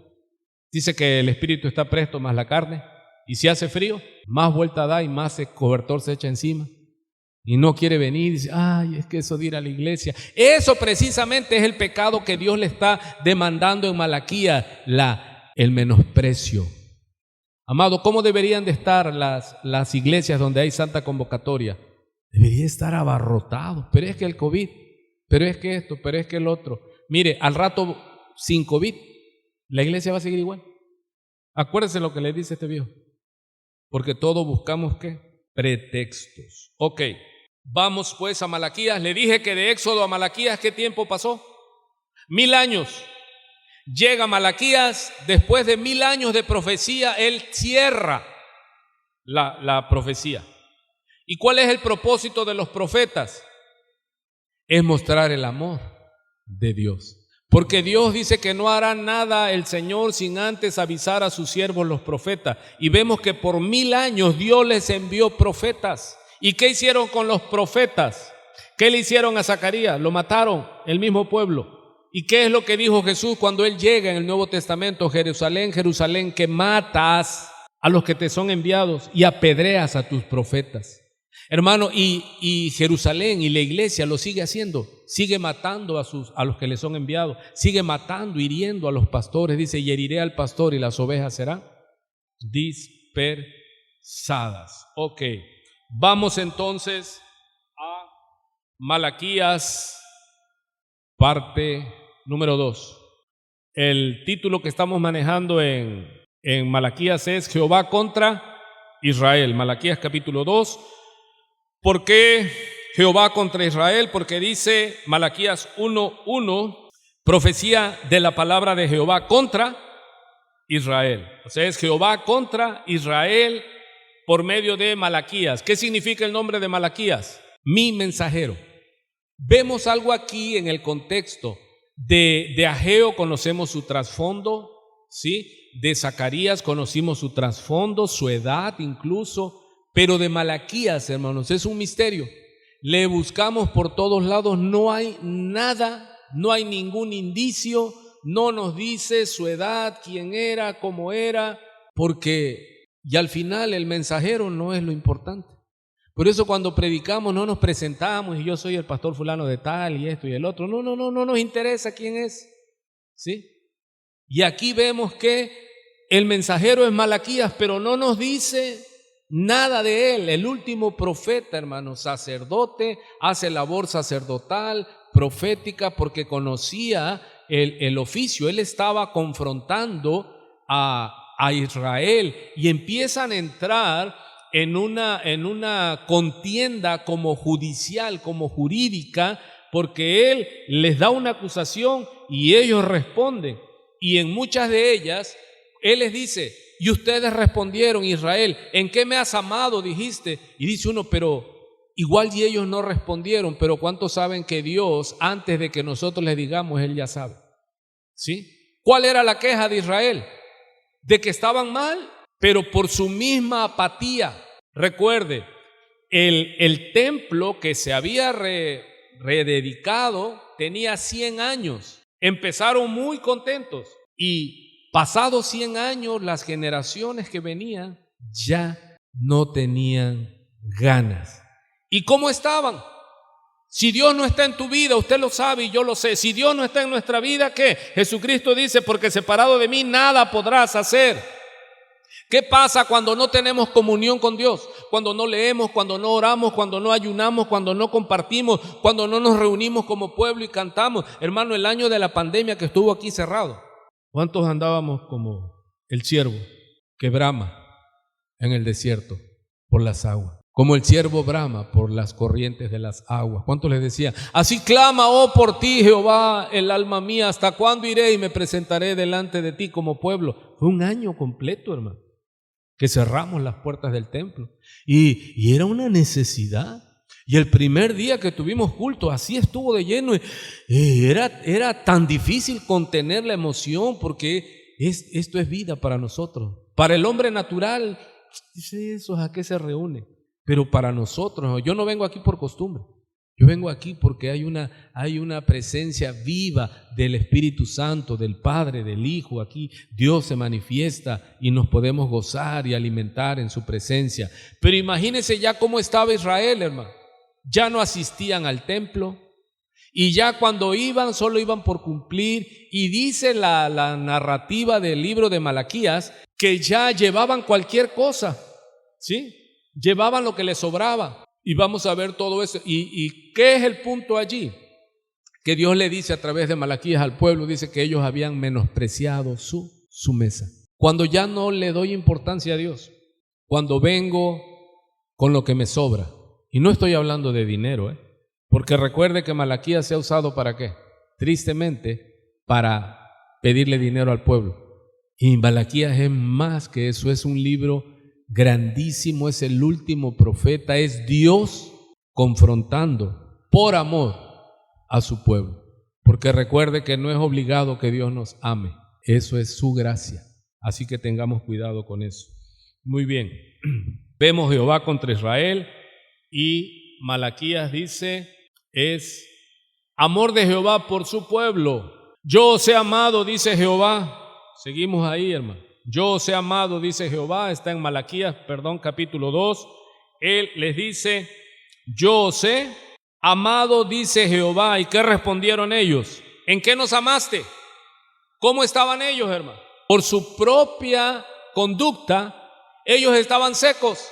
Dice que el espíritu está presto más la carne. Y si hace frío, más vuelta da y más cobertor se echa encima. Y no quiere venir, dice, ay, es que eso de ir a la iglesia. Eso precisamente es el pecado que Dios le está demandando en Malaquías, el menosprecio. Amado, ¿cómo deberían de estar las iglesias donde hay santa convocatoria? Debería estar abarrotado, pero es que el COVID, pero es que esto, pero es que el otro. Mire, al rato sin COVID, la iglesia va a seguir igual. Acuérdense lo que le dice este viejo. Porque todos buscamos, ¿qué? Pretextos. Ok, vamos pues a Malaquías. Le dije que de Éxodo a Malaquías, ¿qué tiempo pasó? 1000 años. Llega Malaquías, después de 1000 años de profecía, él cierra la profecía. ¿Y cuál es el propósito de los profetas? Es mostrar el amor de Dios. Porque Dios dice que no hará nada el Señor sin antes avisar a sus siervos los profetas. Y vemos que por 1000 años Dios les envió profetas. ¿Y qué hicieron con los profetas? ¿Qué le hicieron a Zacarías? Lo mataron, el mismo pueblo. ¿Y qué es lo que dijo Jesús cuando Él llega en el Nuevo Testamento? Jerusalén, Jerusalén, que matas a los que te son enviados y apedreas a tus profetas. Hermano, y Jerusalén y la iglesia lo sigue haciendo, sigue matando a los que le son enviados, sigue matando, hiriendo a los pastores. Dice, y heriré al pastor y las ovejas serán dispersadas. Ok, vamos entonces a Malaquías, parte número 2. El título que estamos manejando en Malaquías es Jehová contra Israel. Malaquías capítulo 2. ¿Por qué Jehová contra Israel? Porque dice Malaquías 1:1, profecía de la palabra de Jehová contra Israel. O sea, es Jehová contra Israel por medio de Malaquías. ¿Qué significa el nombre de Malaquías? Mi mensajero. Vemos algo aquí en el contexto de Ageo, conocemos su trasfondo, ¿sí? De Zacarías conocimos su trasfondo, su edad incluso. Pero de Malaquías, hermanos, es un misterio. Le buscamos por todos lados, no hay nada, no hay ningún indicio, no nos dice su edad, quién era, cómo era, porque y al final el mensajero no es lo importante. Por eso cuando predicamos no nos presentamos y yo soy el pastor fulano de tal y esto y el otro. No nos interesa quién es, ¿sí? Y aquí vemos que el mensajero es Malaquías, pero no nos dice nada de él. El último profeta, hermano, sacerdote, hace labor sacerdotal, profética, porque conocía el oficio. Él estaba confrontando a Israel y empiezan a entrar en una contienda como judicial, como jurídica, porque él les da una acusación y ellos responden. Y en muchas de ellas, él les dice, y ustedes respondieron, Israel, ¿en qué me has amado? Dijiste. Y dice uno, pero igual y ellos no respondieron, pero ¿cuántos saben que Dios, antes de que nosotros les digamos, Él ya sabe? ¿Sí? ¿Cuál era la queja de Israel? De que estaban mal, pero por su misma apatía. Recuerde, el templo que se había rededicado tenía 100 años. Empezaron muy contentos y pasados 100 años, las generaciones que venían ya no tenían ganas. ¿Y cómo estaban? Si Dios no está en tu vida, usted lo sabe y yo lo sé. Si Dios no está en nuestra vida, ¿qué? Jesucristo dice, porque separado de mí nada podrás hacer. ¿Qué pasa cuando no tenemos comunión con Dios? Cuando no leemos, cuando no oramos, cuando no ayunamos, cuando no compartimos, cuando no nos reunimos como pueblo y cantamos. Hermano, el año de la pandemia que estuvo aquí cerrado, ¿cuántos andábamos como el ciervo que brama en el desierto por las aguas? Como el ciervo brama por las corrientes de las aguas. ¿Cuántos les decían? Así clama, oh, por ti, Jehová, el alma mía. ¿Hasta cuándo iré y me presentaré delante de ti como pueblo? Fue un año completo, hermano, que cerramos las puertas del templo. Y era una necesidad. Y el primer día que tuvimos culto, así estuvo de lleno. Era tan difícil contener la emoción porque esto es vida para nosotros. Para el hombre natural, dice eso, ¿a qué se reúne? Pero para nosotros, yo no vengo aquí por costumbre. Yo vengo aquí porque hay una presencia viva del Espíritu Santo, del Padre, del Hijo. Aquí Dios se manifiesta y nos podemos gozar y alimentar en su presencia. Pero imagínense ya cómo estaba Israel, hermano. Ya no asistían al templo y ya cuando iban, solo iban por cumplir. Y dice la narrativa del libro de Malaquías que ya llevaban cualquier cosa, ¿sí? Llevaban lo que les sobraba. Y vamos a ver todo eso. ¿Y qué es el punto allí? Que Dios le dice a través de Malaquías al pueblo, dice que ellos habían menospreciado su mesa. Cuando ya no le doy importancia a Dios, cuando vengo con lo que me sobra, y no estoy hablando de dinero, porque recuerde que Malaquías se ha usado ¿para qué? Tristemente, para pedirle dinero al pueblo. Y Malaquías es más que eso, es un libro grandísimo, es el último profeta, es Dios confrontando por amor a su pueblo, porque recuerde que no es obligado que Dios nos ame, eso es su gracia, así que tengamos cuidado con eso. Muy bien, vemos Jehová contra Israel y Malaquías dice, es amor de Jehová por su pueblo. Yo os he amado, dice Jehová. Seguimos ahí, hermano. Yo os he amado, dice Jehová, está en Malaquías, capítulo 2. Él les dice, yo os he amado, dice Jehová. ¿Y qué respondieron ellos? ¿En qué nos amaste? ¿Cómo estaban ellos, hermano? Por su propia conducta, ellos estaban secos.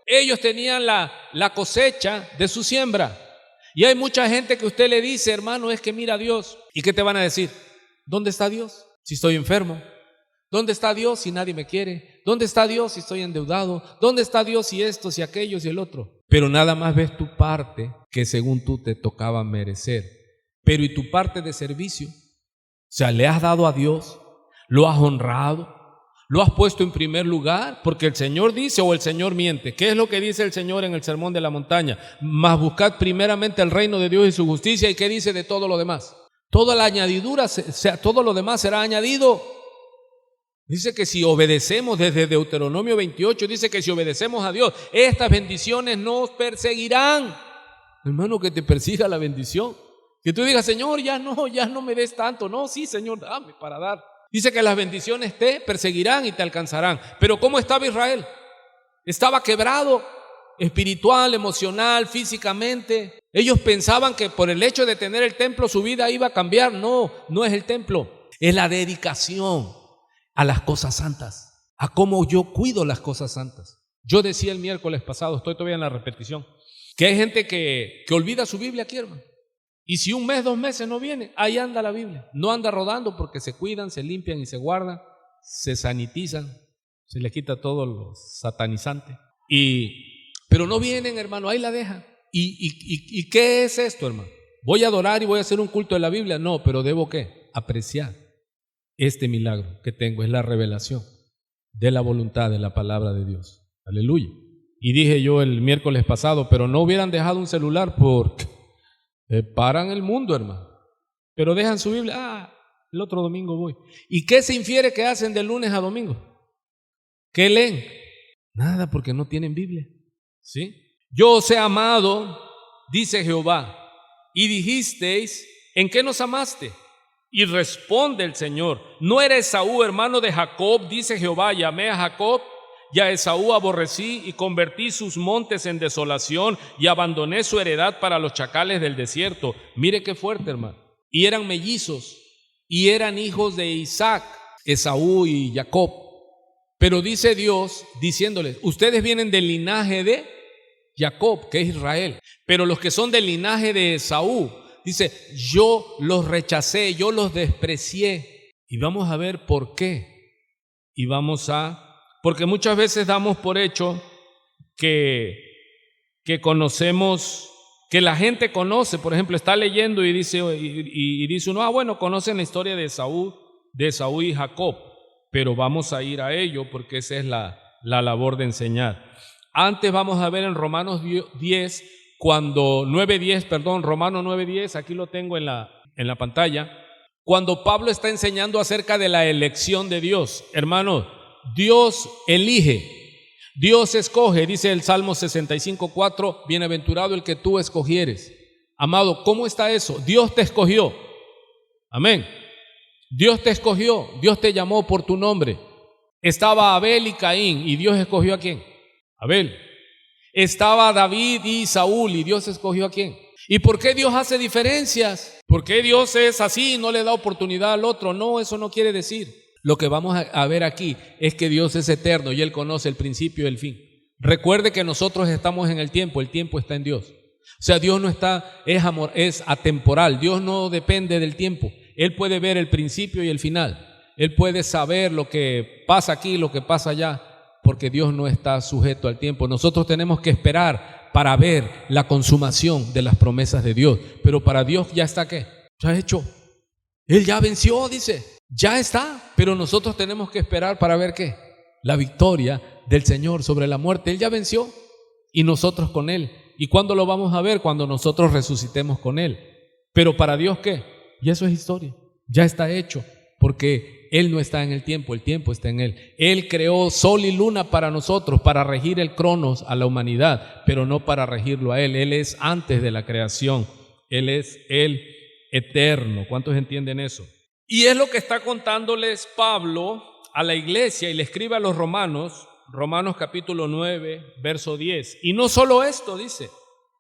Ellos tenían la cosecha de su siembra. Y hay mucha gente que usted le dice, hermano, es que mira a Dios. ¿Y qué te van a decir? ¿Dónde está Dios? Si estoy enfermo. ¿Dónde está Dios si nadie me quiere? ¿Dónde está Dios si estoy endeudado? ¿Dónde está Dios si esto, si aquello, si el otro? Pero nada más ves tu parte que según tú te tocaba merecer. Pero ¿y tu parte de servicio? O sea, ¿le has dado a Dios? ¿Lo has honrado? ¿Lo has puesto en primer lugar? Porque el Señor dice o el Señor miente. ¿Qué es lo que dice el Señor en el Sermón de la Montaña? Mas buscad primeramente el reino de Dios y su justicia. ¿Y qué dice de todo lo demás? Toda la añadidura, todo lo demás será añadido. Dice que si obedecemos, desde Deuteronomio 28, dice que si obedecemos a Dios, estas bendiciones nos perseguirán. Hermano, que te persiga la bendición. Que tú digas, Señor, ya no me des tanto. No, sí, Señor, dame para dar. Dice que las bendiciones te perseguirán y te alcanzarán. Pero ¿cómo estaba Israel? Estaba quebrado, espiritual, emocional, físicamente. Ellos pensaban que por el hecho de tener el templo su vida iba a cambiar. No, no es el templo, es la dedicación a las cosas santas, a cómo yo cuido las cosas santas. Yo decía el miércoles pasado, estoy todavía en la repetición, que hay gente que olvida su Biblia aquí, hermano. Y si un mes, 2 meses no viene, ahí anda la Biblia. No anda rodando porque se cuidan, se limpian y se guardan, se sanitizan, se les quita todo lo satanizante. Pero no vienen, hermano, ahí la dejan. ¿Y qué es esto, hermano? ¿Voy a adorar y voy a hacer un culto de la Biblia? No, pero ¿debo qué? Apreciar este milagro que tengo, es la revelación de la voluntad de la palabra de Dios. Aleluya. Y dije yo el miércoles pasado, pero no hubieran dejado un celular porque paran el mundo, hermano. Pero dejan su Biblia, el otro domingo voy. ¿Y qué se infiere que hacen de lunes a domingo? ¿Qué leen? Nada, porque no tienen Biblia. ¿Sí? Yo os he amado, dice Jehová, y dijisteis, ¿en qué nos amaste? Y responde el Señor, ¿no era Esaú hermano de Jacob? Dice Jehová, llamé a Jacob y a Esaú aborrecí y convertí sus montes en desolación y abandoné su heredad para los chacales del desierto. Mire qué fuerte, hermano. Y eran mellizos y eran hijos de Isaac, Esaú y Jacob. Pero dice Dios diciéndoles, ustedes vienen del linaje de Jacob, que es Israel, pero los que son del linaje de Esaú, dice, yo los rechacé, yo los desprecié. Y vamos a ver por qué. Porque muchas veces damos por hecho que conocemos, que la gente conoce, por ejemplo, está leyendo y dice uno, bueno, conocen la historia de Esaú y Jacob, pero vamos a ir a ello porque esa es la labor de enseñar. Antes vamos a ver en Romanos 10 cuando 9:10, perdón, Romanos 9:10, aquí lo tengo en la pantalla, cuando Pablo está enseñando acerca de la elección de Dios. Hermano, Dios elige, Dios escoge, dice el Salmo 65:4, bienaventurado el que tú escogieres. Amado, ¿cómo está eso? Dios te escogió. Amén. Dios te escogió, Dios te llamó por tu nombre. Estaba Abel y Caín, y Dios escogió ¿a quién? Abel. Estaba David y Saúl, y Dios escogió ¿a quién? ¿Y por qué Dios hace diferencias? ¿Por qué Dios es así y no le da oportunidad al otro? No, eso no quiere decir. Lo que vamos a ver aquí es que Dios es eterno y Él conoce el principio y el fin. Recuerde que nosotros estamos en el tiempo está en Dios. O sea, Dios no está, es amor, es atemporal. Dios no depende del tiempo. Él puede ver el principio y el final. Él puede saber lo que pasa aquí, lo que pasa allá, porque Dios no está sujeto al tiempo. Nosotros tenemos que esperar para ver la consumación de las promesas de Dios. Pero para Dios ya está ¿qué? Ya hecho. Él ya venció, dice. Ya está. Pero nosotros tenemos que esperar para ver ¿qué? La victoria del Señor sobre la muerte. Él ya venció y nosotros con Él. ¿Y cuándo lo vamos a ver? Cuando nosotros resucitemos con Él. Pero para Dios ¿qué? Y eso es historia. Ya está hecho. Porque Él no está en el tiempo está en Él. Él creó sol y luna para nosotros, para regir el cronos a la humanidad, pero no para regirlo a Él. Él es antes de la creación. Él es el eterno. ¿Cuántos entienden eso? Y es lo que está contándoles Pablo a la iglesia y le escribe a los Romanos capítulo 9, verso 10. Y no solo esto, dice,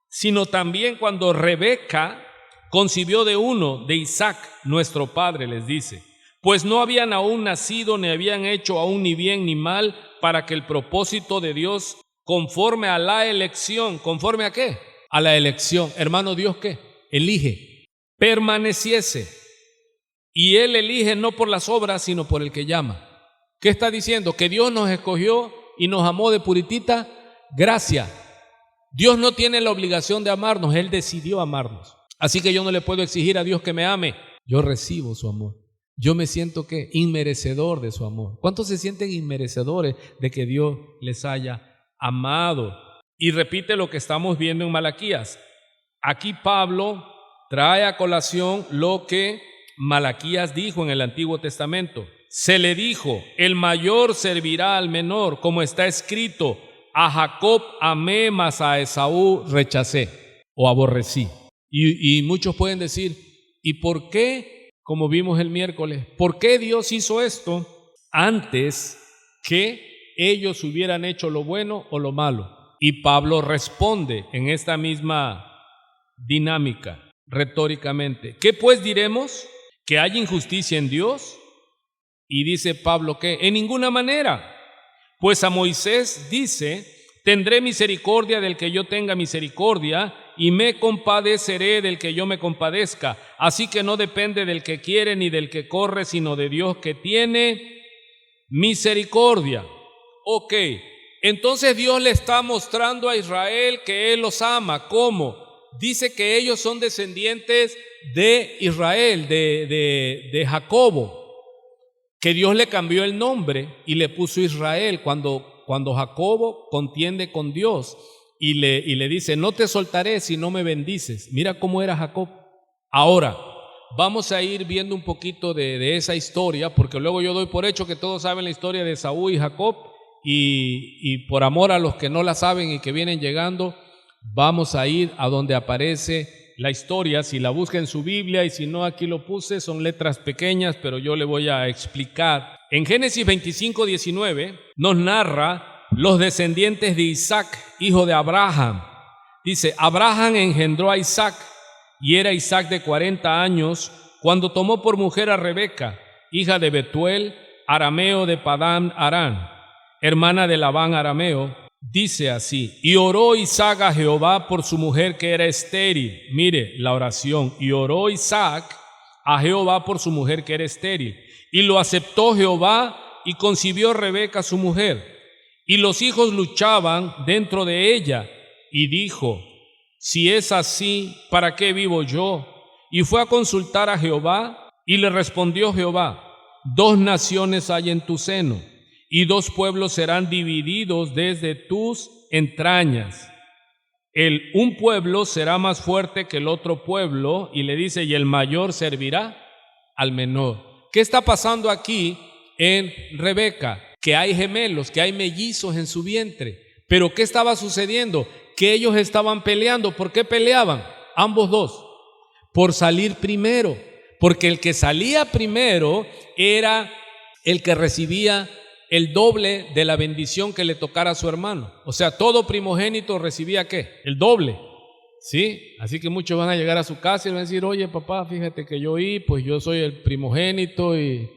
sino también cuando Rebeca concibió de uno, de Isaac, nuestro padre, les dice, pues no habían aún nacido, ni habían hecho aún ni bien ni mal, para que el propósito de Dios, conforme a la elección, ¿conforme a qué? A la elección. Hermano, ¿Dios qué? Elige, permaneciese. Y Él elige no por las obras, sino por el que llama. ¿Qué está diciendo? Que Dios nos escogió y nos amó de puritita gracia. Dios no tiene la obligación de amarnos, Él decidió amarnos. Así que yo no le puedo exigir a Dios que me ame. Yo recibo su amor. Yo me siento ¿qué? Inmerecedor de su amor. ¿Cuántos se sienten inmerecedores de que Dios les haya amado? Y repite lo que estamos viendo en Malaquías. Aquí Pablo trae a colación lo que Malaquías dijo en el Antiguo Testamento. Se le dijo, el mayor servirá al menor, como está escrito, a Jacob amé, mas a Esaú rechacé o aborrecí. Y muchos pueden decir, ¿y por qué? Como vimos el miércoles, ¿por qué Dios hizo esto antes que ellos hubieran hecho lo bueno o lo malo? Y Pablo responde en esta misma dinámica, retóricamente. ¿Qué pues diremos? ¿Que hay injusticia en Dios? Y dice Pablo que en ninguna manera. Pues a Moisés dice, tendré misericordia del que yo tenga misericordia, y me compadeceré del que yo me compadezca. Así que no depende del que quiere ni del que corre, sino de Dios que tiene misericordia. Ok, entonces Dios le está mostrando a Israel que Él los ama. ¿Cómo? Dice que ellos son descendientes de Israel, de Jacobo, que Dios le cambió el nombre y le puso Israel cuando Jacobo contiende con Dios. Y le dice, no te soltaré si no me bendices. Mira cómo era Jacob. Ahora, vamos a ir viendo un poquito de esa historia, porque luego yo doy por hecho que todos saben la historia de Esaú y Jacob, y por amor a los que no la saben y que vienen llegando, vamos a ir a donde aparece la historia. Si la busca en su Biblia, y si no, aquí lo puse, son letras pequeñas, pero yo le voy a explicar. En Génesis 25:19 nos narra los descendientes de Isaac, hijo de Abraham. Dice, Abraham engendró a Isaac, y era Isaac de 40 años cuando tomó por mujer a Rebeca, hija de Betuel, arameo de Padán Aram, hermana de Labán arameo. Dice así, y oró Isaac a Jehová por su mujer que era estéril. Mire la oración, y oró Isaac a Jehová por su mujer que era estéril. Y lo aceptó Jehová, y concibió Rebeca su mujer. Y los hijos luchaban dentro de ella, y dijo, si es así, ¿para qué vivo yo? Y fue a consultar a Jehová, y le respondió Jehová, 2 naciones hay en tu seno, y 2 pueblos serán divididos desde tus entrañas. un pueblo será más fuerte que el otro pueblo, y le dice, y el mayor servirá al menor. ¿Qué está pasando aquí en Rebeca? Que hay gemelos, que hay mellizos en su vientre. Pero ¿qué estaba sucediendo? Que ellos estaban peleando. ¿Por qué peleaban? Ambos dos. Por salir primero. Porque el que salía primero era el que recibía el doble de la bendición que le tocara a su hermano. O sea, todo primogénito recibía ¿qué? El doble. ¿Sí? Así que muchos van a llegar a su casa y van a decir, oye papá, fíjate que pues yo soy el primogénito y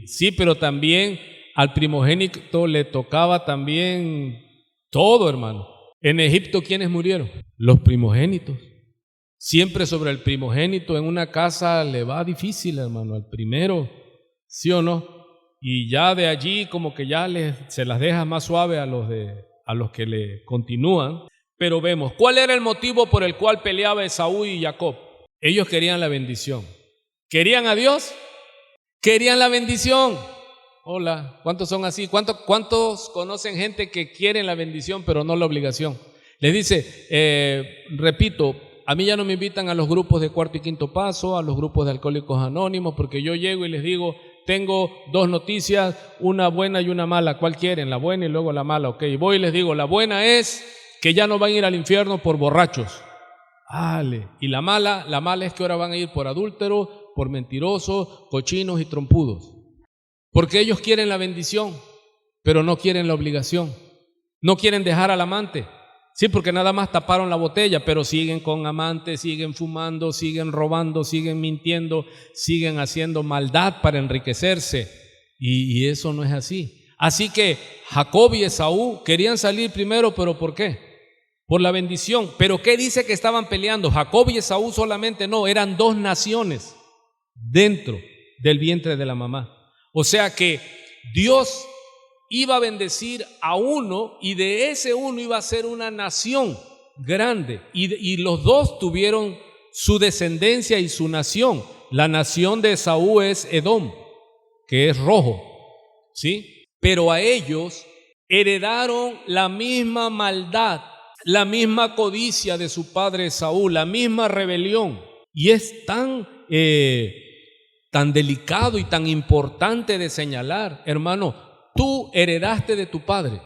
sí, pero también al primogénito le tocaba también todo, hermano. En Egipto, ¿quiénes murieron? Los primogénitos. Siempre sobre el primogénito en una casa le va difícil, hermano, al primero, ¿sí o no? Y ya de allí como que ya se las deja más suave a los que le continúan. Pero vemos, ¿cuál era el motivo por el cual peleaba Esaú y Jacob? Ellos querían la bendición. ¿Querían a Dios? Querían la bendición. Hola, ¿cuántos son así? ¿Cuántos conocen gente que quieren la bendición pero no la obligación? Les dice, repito, a mí ya no me invitan a los grupos de cuarto y quinto paso, a los grupos de alcohólicos anónimos, porque yo llego y les digo, tengo dos noticias, una buena y una mala. ¿Cuál quieren? La buena y luego la mala. Ok, voy y les digo, la buena es que ya no van a ir al infierno por borrachos. Vale. Y la mala es que ahora van a ir por adúlteros, por mentirosos, cochinos y trompudos. Porque ellos quieren la bendición, pero no quieren la obligación. No quieren dejar al amante. Sí, porque nada más taparon la botella, pero siguen con amantes, siguen fumando, siguen robando, siguen mintiendo, siguen haciendo maldad para enriquecerse. Y eso no es así. Así que Jacob y Esaú querían salir primero, ¿pero por qué? Por la bendición. ¿Pero qué dice que estaban peleando? Jacob y Esaú solamente no, eran dos naciones dentro del vientre de la mamá. O sea que Dios iba a bendecir a uno y de ese uno iba a ser una nación grande. Y los dos tuvieron su descendencia y su nación. La nación de Esaú es Edom, que es rojo, ¿sí? Pero a ellos heredaron la misma maldad, la misma codicia de su padre Esaú, la misma rebelión. Y es tan delicado y tan importante de señalar, hermano, tú heredaste de tu padre.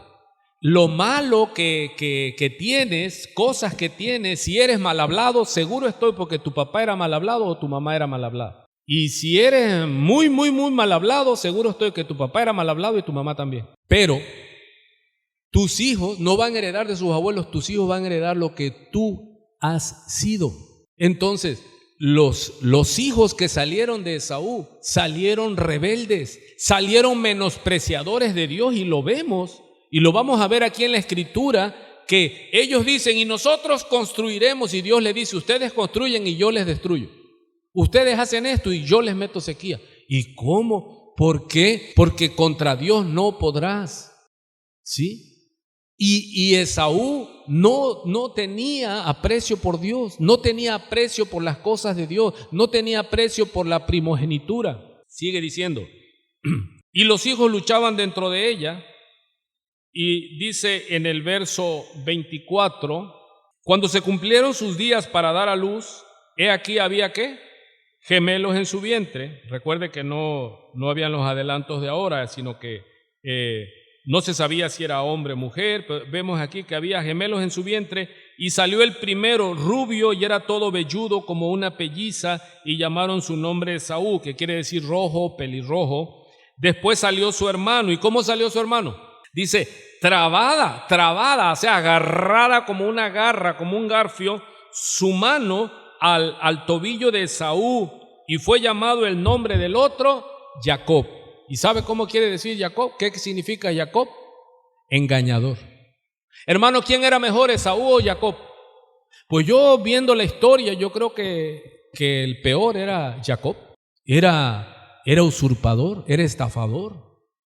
Lo malo que tienes, cosas que tienes, si eres mal hablado, seguro estoy porque tu papá era mal hablado o tu mamá era mal hablada. Y si eres muy, muy, muy mal hablado, seguro estoy que tu papá era mal hablado y tu mamá también. Pero tus hijos no van a heredar de sus abuelos, tus hijos van a heredar lo que tú has sido. Entonces, los hijos que salieron de Esaú salieron rebeldes, salieron menospreciadores de Dios, y lo vemos y lo vamos a ver aquí en la escritura, que ellos dicen, y nosotros construiremos, y Dios les dice, ustedes construyen y yo les destruyo. Ustedes hacen esto y yo les meto sequía. ¿Y cómo? ¿Por qué? Porque contra Dios no podrás. ¿Sí? Y Esaú no tenía aprecio por Dios, no tenía aprecio por las cosas de Dios, no tenía aprecio por la primogenitura. Sigue diciendo, y los hijos luchaban dentro de ella, y dice en el verso 24, cuando se cumplieron sus días para dar a luz, he aquí había ¿qué? Gemelos en su vientre. Recuerde que no habían los adelantos de ahora, sino que no se sabía si era hombre o mujer, pero vemos aquí que había gemelos en su vientre, y salió el primero rubio y era todo velludo como una pelliza, y llamaron su nombre Esaú, que quiere decir rojo, pelirrojo. Después salió su hermano. ¿Y cómo salió su hermano? Dice, trabada, o sea, agarrada como una garra, como un garfio, su mano al tobillo de Esaú, y fue llamado el nombre del otro Jacob. ¿Y sabe cómo quiere decir Jacob? ¿Qué significa Jacob? Engañador. Hermano, ¿quién era mejor, Esaú o Jacob? Pues yo viendo la historia, yo creo que el peor era Jacob. Era usurpador, era estafador,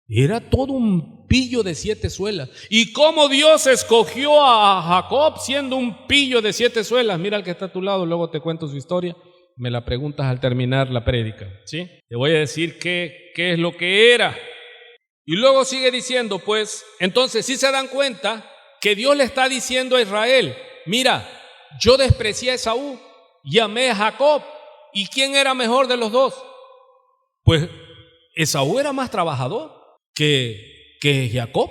era todo un pillo de 7 suelas. ¿Y cómo Dios escogió a Jacob siendo un pillo de 7 suelas? Mira al que está a tu lado, luego te cuento su historia. Me la preguntas al terminar la prédica, ¿sí? Te voy a decir qué es lo que era. Y luego sigue diciendo, pues, entonces sí se dan cuenta que Dios le está diciendo a Israel, mira, yo desprecié a Esaú y amé a Jacob. ¿Y quién era mejor de los dos? Pues Esaú era más trabajador que Jacob.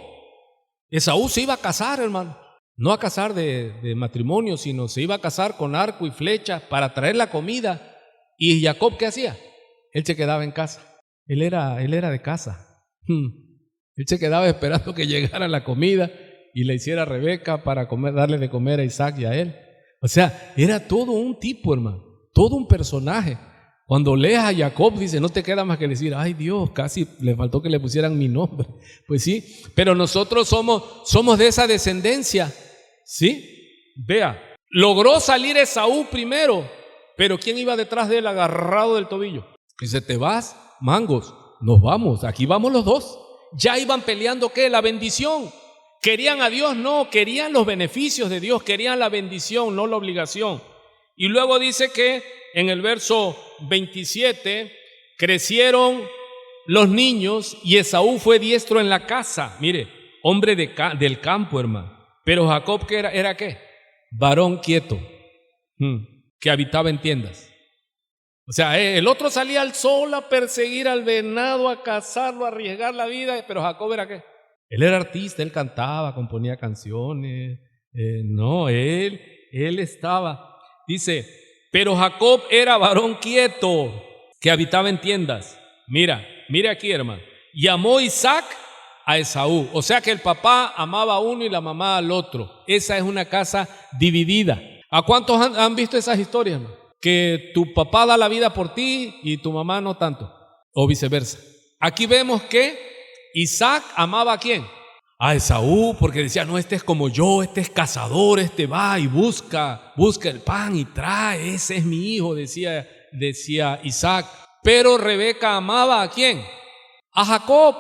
Esaú se iba a casar, hermano. No a casar de matrimonio, sino se iba a casar con arco y flecha para traer la comida. ¿Y Jacob qué hacía? Él se quedaba en casa. Él era de casa. Él se quedaba esperando que llegara la comida y le hiciera a Rebeca para darle de comer a Isaac y a él. O sea, era todo un tipo, hermano, todo un personaje. Cuando leas a Jacob, dice, no te queda más que decir, ay Dios, casi le faltó que le pusieran mi nombre. Pues sí, pero nosotros somos de esa descendencia. ¿Sí? Vea, logró salir Esaú primero, pero ¿quién iba detrás de él agarrado del tobillo? Dice, te vas, mangos, nos vamos, aquí vamos los dos. Ya iban peleando, ¿qué? La bendición. Querían a Dios, no, querían los beneficios de Dios, querían la bendición, no la obligación. Y luego dice que en el verso 27, crecieron los niños y Esaú fue diestro en la casa. Mire, hombre del campo, hermano. Pero Jacob, ¿qué era qué? Varón quieto, que habitaba en tiendas. O sea, el otro salía al sol a perseguir al venado, a cazarlo, a arriesgar la vida, pero Jacob era qué? Él era artista, él cantaba, componía canciones. No, él estaba, dice, pero Jacob era varón quieto, que habitaba en tiendas. Mira aquí, hermano. Y amó Isaac a Esaú. O sea que el papá amaba a uno y la mamá al otro. Esa es una casa dividida. ¿A cuántos han visto esas historias, hermano? Que tu papá da la vida por ti y tu mamá no tanto, o viceversa. Aquí vemos que Isaac amaba ¿a quién? A Esaú, porque decía, no, este es como yo, este es cazador, este va y busca el pan y trae, ese es mi hijo, decía Isaac. Pero Rebeca amaba ¿a quién? A Jacob.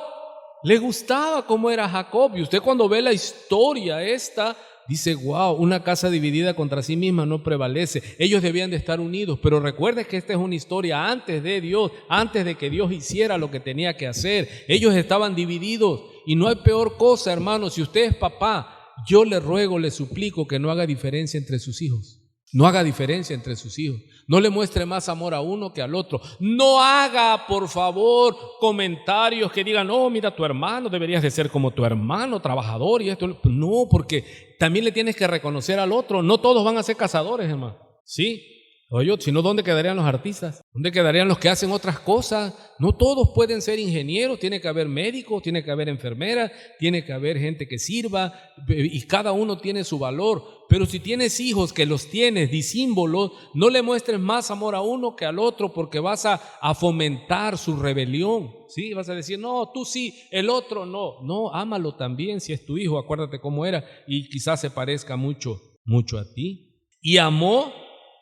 Le gustaba cómo era Jacob. Y usted cuando ve la historia esta, dice, wow, una casa dividida contra sí misma no prevalece. Ellos debían de estar unidos, pero recuerde que esta es una historia antes de Dios, antes de que Dios hiciera lo que tenía que hacer. Ellos estaban divididos y no hay peor cosa, hermano. Si usted es papá, yo le ruego, le suplico que no haga diferencia entre sus hijos. No haga diferencia entre sus hijos. No le muestre más amor a uno que al otro. No haga, por favor, comentarios que digan, no, mira, tu hermano, deberías de ser como tu hermano, trabajador y esto. No, porque también le tienes que reconocer al otro. No todos van a ser cazadores, hermano. ¿Sí? Oye, si no, ¿dónde quedarían los artistas? ¿Dónde quedarían los que hacen otras cosas? No todos pueden ser ingenieros, tiene que haber médicos, tiene que haber enfermeras, tiene que haber gente que sirva y cada uno tiene su valor. Pero si tienes hijos que los tienes disímbolos, no le muestres más amor a uno que al otro porque vas a fomentar su rebelión. ¿Sí? Vas a decir, no, tú sí, el otro no. No, ámalo también si es tu hijo, acuérdate cómo era y quizás se parezca mucho a ti. Y amó,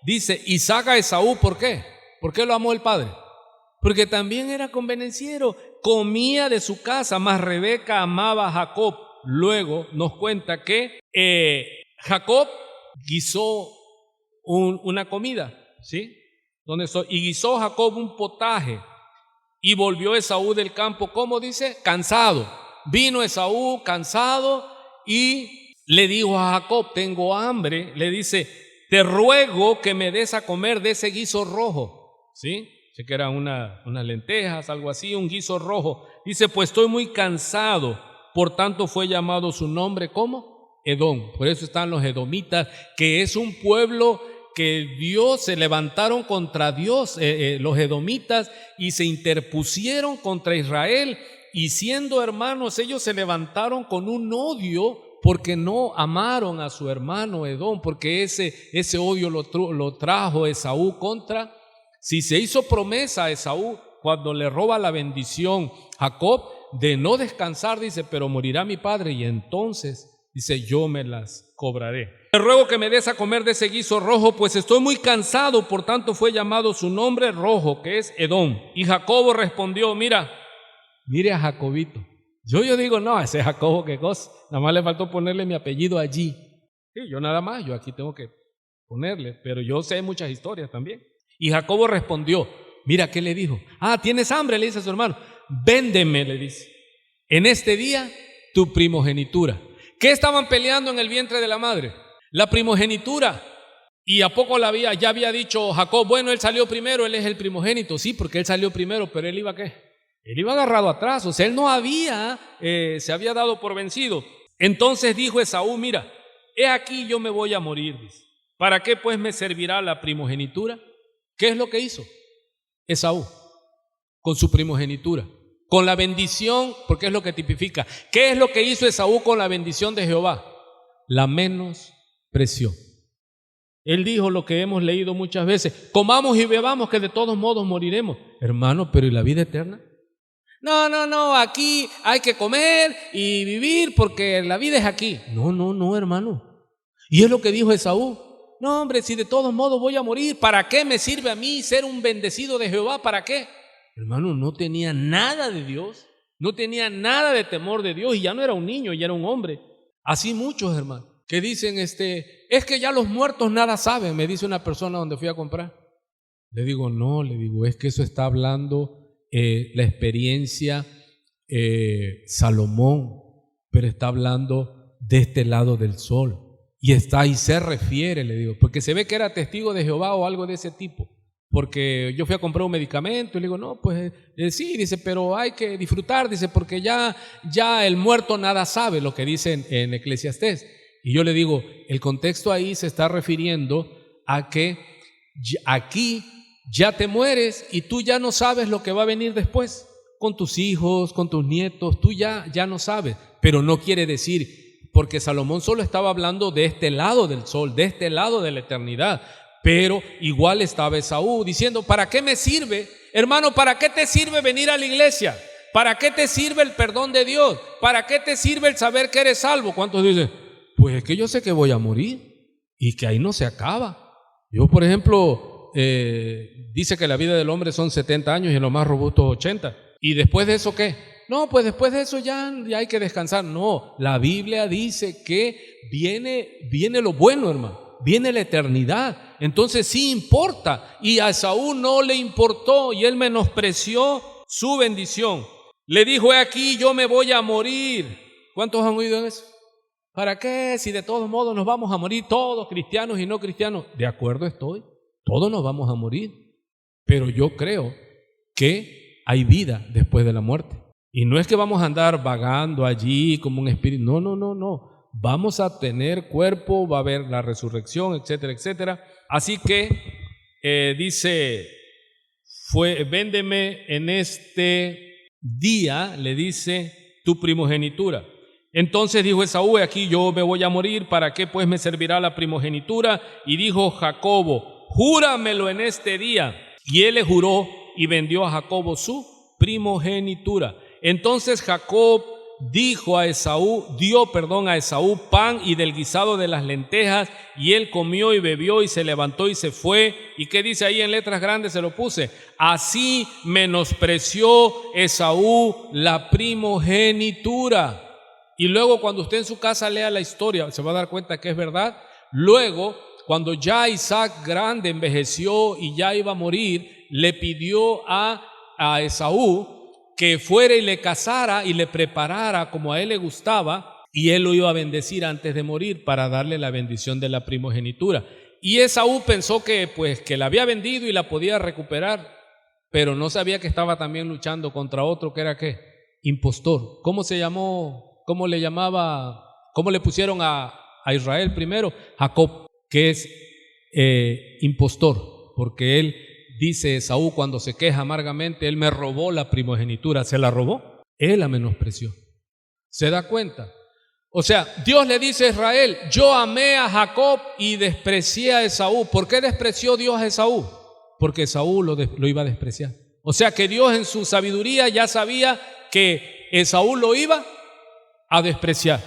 dice, Isaac a Esaú, ¿por qué? ¿Por qué lo amó el padre? Porque también era convenenciero, comía de su casa, mas Rebeca amaba a Jacob. Luego nos cuenta que Jacob guisó una comida, ¿sí? Y guisó Jacob un potaje y volvió Esaú del campo, ¿cómo dice? Cansado. Vino Esaú cansado y le dijo a Jacob, tengo hambre, le dice, te ruego que me des a comer de ese guiso rojo, ¿sí? Sé que eran unas lentejas, algo así, un guiso rojo. Dice, pues estoy muy cansado, por tanto fue llamado su nombre, ¿cómo? Edom. Por eso están los edomitas, que es un pueblo que se levantaron contra Dios, los edomitas, y se interpusieron contra Israel, y siendo hermanos, ellos se levantaron con un odio, porque no amaron a su hermano Edom, porque ese odio lo trajo Esaú contra. Si se hizo promesa a Esaú cuando le roba la bendición Jacob de no descansar, dice, pero morirá mi padre y entonces, dice, yo me las cobraré. Te ruego que me des a comer de ese guiso rojo, pues estoy muy cansado, por tanto fue llamado su nombre rojo, que es Edom. Y Jacobo respondió, mire a Jacobito. Yo digo, no, ese Jacobo, qué cosa, nada más le faltó ponerle mi apellido allí. Sí, yo nada más, yo aquí tengo que ponerle, pero yo sé muchas historias también. Y Jacobo respondió, mira, ¿qué le dijo? ¿Tienes hambre? Le dice a su hermano. Véndeme, le dice, en este día tu primogenitura. ¿Qué estaban peleando en el vientre de la madre? La primogenitura. ¿Y a poco ya había dicho Jacob, bueno, él salió primero, él es el primogénito? Sí, porque él salió primero, pero él iba ¿qué? Él iba agarrado atrás, o sea, él no se había dado por vencido. Entonces dijo Esaú, mira, he aquí yo me voy a morir, dice. ¿Para qué pues me servirá la primogenitura? ¿Qué es lo que hizo Esaú con su primogenitura? Con la bendición, porque es lo que tipifica. ¿Qué es lo que hizo Esaú con la bendición de Jehová? La menospreció. Él dijo lo que hemos leído muchas veces: comamos y bebamos, que de todos modos moriremos. Hermano, pero ¿y la vida eterna? No, aquí hay que comer y vivir porque la vida es aquí. No, hermano. Y es lo que dijo Esaú. No, hombre, si de todos modos voy a morir, ¿para qué me sirve a mí ser un bendecido de Jehová? ¿Para qué? Hermano, no tenía nada de Dios, no tenía nada de temor de Dios, y ya no era un niño, ya era un hombre. Así muchos, hermano, que dicen, es que ya los muertos nada saben, me dice una persona donde fui a comprar. Le digo, no, es que eso está hablando la experiencia Salomón, pero está hablando de este lado del sol. Y se refiere, le digo, porque se ve que era testigo de Jehová o algo de ese tipo. Porque yo fui a comprar un medicamento y le digo, no, pues sí, dice, pero hay que disfrutar, dice, porque ya el muerto nada sabe, lo que dice en Eclesiastés. Y yo le digo, el contexto ahí se está refiriendo a que aquí ya te mueres y tú ya no sabes lo que va a venir después, con tus hijos, con tus nietos, tú ya no sabes, pero no quiere decir, porque Salomón solo estaba hablando de este lado del sol, de este lado de la eternidad. Pero igual estaba Esaú diciendo, ¿para qué me sirve? Hermano, ¿para qué te sirve venir a la iglesia? ¿Para qué te sirve el perdón de Dios? ¿Para qué te sirve el saber que eres salvo? ¿Cuántos dicen? Pues es que yo sé que voy a morir y que ahí no se acaba. Yo, por ejemplo, dice que la vida del hombre son 70 años y en los más robustos 80. ¿Y después de eso qué? No, pues después de eso ya hay que descansar. No, la Biblia dice que viene lo bueno, hermano. Viene la eternidad, entonces sí importa, y a Esaú no le importó y él menospreció su bendición. Le dijo, he aquí yo me voy a morir. ¿Cuántos han oído eso? ¿Para qué? Si de todos modos nos vamos a morir, todos cristianos y no cristianos. De acuerdo estoy, todos nos vamos a morir, pero yo creo que hay vida después de la muerte. Y no es que vamos a andar vagando allí como un espíritu, no. Vamos a tener cuerpo, va a haber la resurrección, etcétera, etcétera. Así que dice, véndeme en este día, le dice, tu primogenitura. Entonces dijo Esaú, aquí yo me voy a morir, ¿para qué pues me servirá la primogenitura? Y dijo Jacobo, júramelo en este día. Y él le juró y vendió a Jacobo su primogenitura. Entonces Jacob dio a Esaú pan y del guisado de las lentejas, y él comió y bebió y se levantó y se fue. ¿Y qué dice ahí en letras grandes? Se lo puse: así menospreció Esaú la primogenitura. Y luego cuando usted en su casa lea la historia se va a dar cuenta que es verdad. Luego, cuando ya Isaac grande envejeció y ya iba a morir, le pidió a Esaú que fuera y le casara y le preparara como a él le gustaba, y él lo iba a bendecir antes de morir para darle la bendición de la primogenitura. Y Esaú pensó que la había vendido y la podía recuperar, pero no sabía que estaba también luchando contra otro que era ¿qué? Impostor. ¿Cómo se llamó? ¿Cómo le llamaba? ¿Cómo le pusieron a Israel primero? Jacob, que es impostor, porque él dice Esaú cuando se queja amargamente, él me robó la primogenitura. ¿Se la robó? Él la menospreció. ¿Se da cuenta? O sea, Dios le dice a Israel, yo amé a Jacob y desprecié a Esaú. ¿Por qué despreció Dios a Esaú? Porque Esaú lo iba a despreciar. O sea que Dios en su sabiduría ya sabía que Esaú lo iba a despreciar.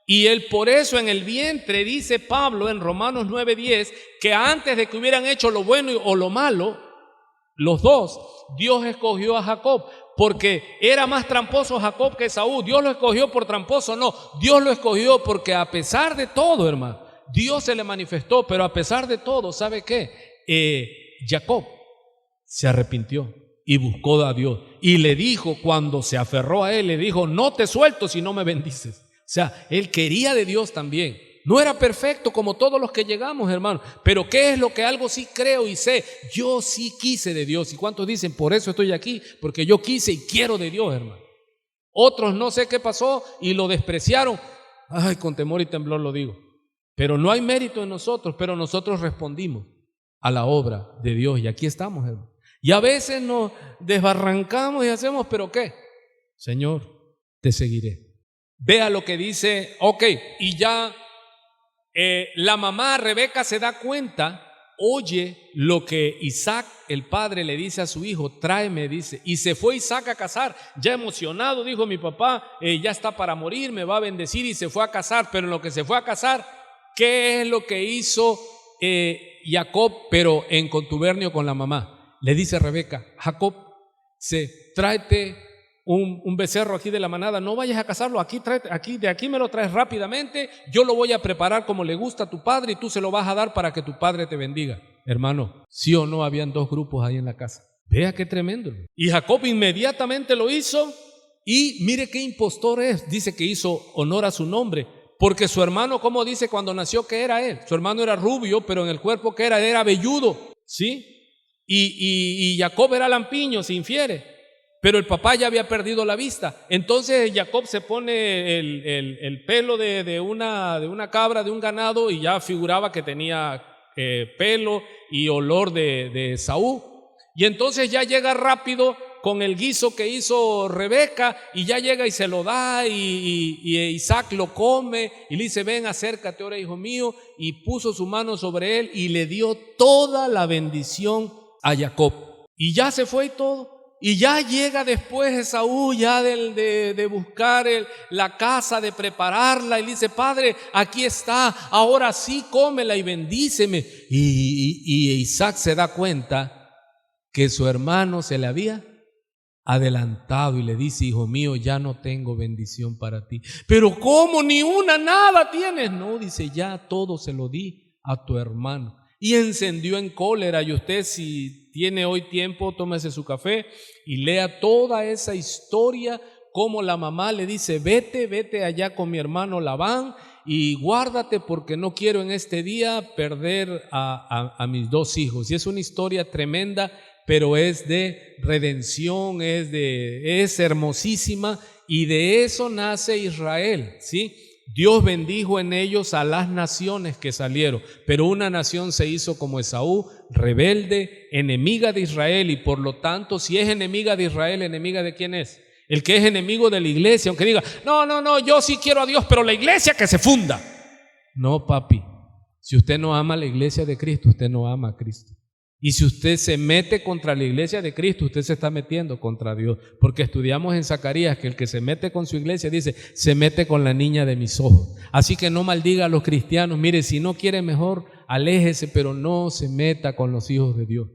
Y él por eso en el vientre, dice Pablo en Romanos 9:10, que antes de que hubieran hecho lo bueno o lo malo, los dos, Dios escogió a Jacob, porque era más tramposo Jacob que Esaú. Dios lo escogió por tramposo, no, Dios lo escogió porque a pesar de todo, hermano, Dios se le manifestó, pero a pesar de todo, ¿sabe qué? Jacob se arrepintió y buscó a Dios, y le dijo, cuando se aferró a él, le dijo, no te suelto si no me bendices. O sea, él quería de Dios también, No era perfecto como todos los que llegamos, hermano. Pero ¿qué es lo que algo sí creo y sé? Yo sí quise de Dios. ¿Y cuántos dicen, por eso estoy aquí? Porque yo quise y quiero de Dios, hermano. Otros no sé qué pasó y lo despreciaron. Ay, con temor y temblor lo digo. Pero no hay mérito en nosotros, pero nosotros respondimos a la obra de Dios. Y aquí estamos, hermano. Y a veces nos desbarrancamos y hacemos, ¿pero qué? Señor, te seguiré. Vea lo que dice, ok, y ya la mamá Rebeca se da cuenta, oye lo que Isaac, el padre, le dice a su hijo, tráeme, dice, y se fue Isaac a cazar, ya emocionado, dijo mi papá, ya está para morir, me va a bendecir, y se fue a cazar. Pero en lo que se fue a cazar, ¿qué es lo que hizo Jacob, pero en contubernio con la mamá? Le dice Rebeca, Jacob, tráete un becerro aquí de la manada, no vayas a cazarlo, de aquí me lo traes rápidamente, yo lo voy a preparar como le gusta a tu padre y tú se lo vas a dar para que tu padre te bendiga. Hermano, sí o no, habían dos grupos ahí en la casa. Vea qué tremendo. Y Jacob inmediatamente lo hizo, y mire qué impostor es. Dice que hizo honor a su nombre, porque su hermano, ¿cómo dice cuando nació que era él? Su hermano era rubio, pero en el cuerpo que era velludo, ¿sí? Y Jacob era lampiño, se infiere. Pero el papá ya había perdido la vista. Entonces Jacob se pone el pelo de una cabra, de un ganado, y ya figuraba que tenía pelo y olor de Esaú. Y entonces ya llega rápido con el guiso que hizo Rebeca, y ya llega y se lo da, y Isaac lo come y le dice, ven, acércate ahora, hijo mío, y puso su mano sobre él y le dio toda la bendición a Jacob. Y ya se fue y todo. Y ya llega después Esaú, ya de buscar la casa, de prepararla, y le dice, padre, aquí está, ahora sí cómela y bendíceme. Y Isaac se da cuenta que su hermano se le había adelantado y le dice, hijo mío, ya no tengo bendición para ti. Pero ¿cómo? Ni una, nada tienes. No, dice, ya todo se lo di a tu hermano. Y encendió en cólera. Y usted, si tiene hoy tiempo, tómese su café y lea toda esa historia, como la mamá le dice, vete allá con mi hermano Labán y guárdate, porque no quiero en este día perder a mis dos hijos. Y es una historia tremenda, pero es de redención, es hermosísima, y de eso nace Israel, ¿sí? Dios bendijo en ellos a las naciones que salieron, pero una nación se hizo como Esaú, rebelde, enemiga de Israel, y por lo tanto, si es enemiga de Israel, ¿enemiga de quién es? El que es enemigo de la iglesia, aunque diga, no, yo sí quiero a Dios, pero la iglesia que se funda. No, papi, si usted no ama la iglesia de Cristo, usted no ama a Cristo. Y si usted se mete contra la iglesia de Cristo, usted se está metiendo contra Dios, porque estudiamos en Zacarías que el que se mete con su iglesia, dice, se mete con la niña de mis ojos. Así que no maldiga a los cristianos. Mire, si no quiere, mejor aléjese, pero no se meta con los hijos de Dios,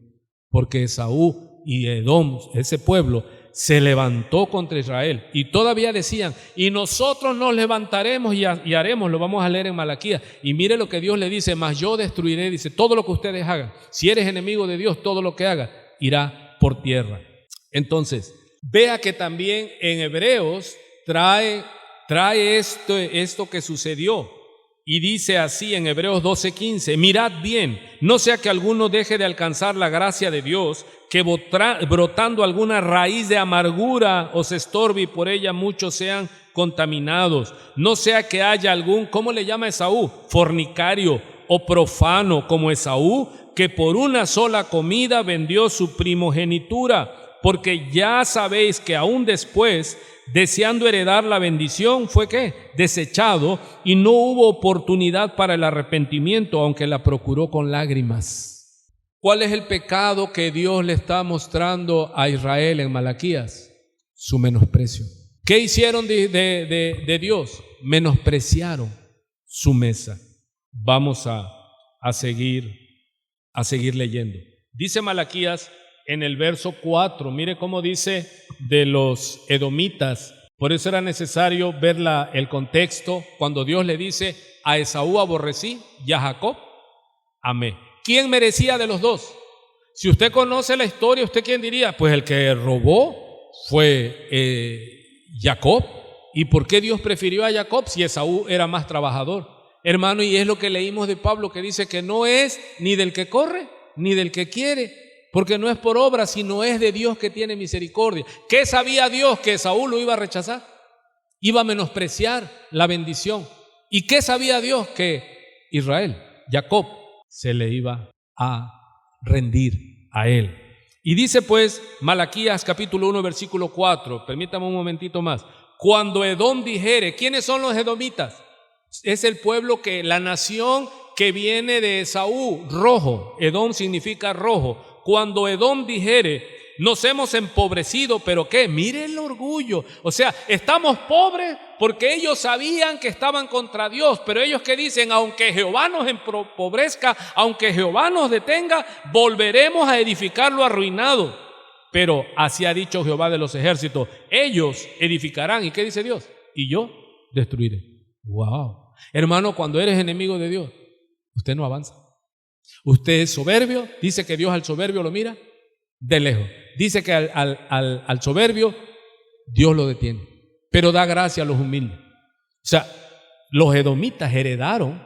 porque Esaú y Edom, ese pueblo, se levantó contra Israel, y todavía decían, y nosotros nos levantaremos y haremos. Lo vamos a leer en Malaquías, y mire lo que Dios le dice, mas yo destruiré, dice, todo lo que ustedes hagan. Si eres enemigo de Dios, todo lo que hagas irá por tierra. Entonces, vea que también en Hebreos trae esto que sucedió, y dice así en Hebreos 12:15, mirad bien, no sea que alguno deje de alcanzar la gracia de Dios, que brotando alguna raíz de amargura os estorbe y por ella muchos sean contaminados. No sea que haya algún, ¿cómo le llama Esaú? Fornicario o profano como Esaú, que por una sola comida vendió su primogenitura, porque ya sabéis que aún después, deseando heredar la bendición, fue ¿qué? Desechado, y no hubo oportunidad para el arrepentimiento, aunque la procuró con lágrimas. ¿Cuál es el pecado que Dios le está mostrando a Israel en Malaquías? Su menosprecio. ¿Qué hicieron de Dios? Menospreciaron su mesa. Vamos a seguir leyendo. Dice Malaquías en el verso 4, mire cómo dice de los edomitas. Por eso era necesario ver el contexto. Cuando Dios le dice, a Esaú aborrecí y a Jacob amé. ¿Quién merecía de los dos? Si usted conoce la historia, ¿usted quién diría? Pues el que robó fue Jacob. ¿Y por qué Dios prefirió a Jacob si Esaú era más trabajador? Hermano, y es lo que leímos de Pablo, que dice que no es ni del que corre, ni del que quiere, porque no es por obra, sino es de Dios que tiene misericordia. ¿Qué sabía Dios? Que Saúl lo iba a rechazar, iba a menospreciar la bendición. ¿Y qué sabía Dios? Que Israel, Jacob, se le iba a rendir a él. Y dice pues Malaquías capítulo 1 versículo 4, permítame un momentito más. Cuando Edom dijere, ¿quiénes son los edomitas? Es el pueblo la nación que viene de Esaú, rojo. Edom significa rojo. Cuando Edom dijere, nos hemos empobrecido, ¿pero qué? Mire el orgullo. O sea, estamos pobres porque ellos sabían que estaban contra Dios, pero ellos que dicen, aunque Jehová nos empobrezca, aunque Jehová nos detenga, volveremos a edificar lo arruinado. Pero así ha dicho Jehová de los ejércitos, ellos edificarán. ¿Y qué dice Dios? Y yo destruiré. Wow. Hermano, cuando eres enemigo de Dios, usted no avanza. Usted es soberbio, dice que Dios al soberbio lo mira de lejos. Dice que al soberbio Dios lo detiene, pero da gracia a los humildes. O sea, los edomitas heredaron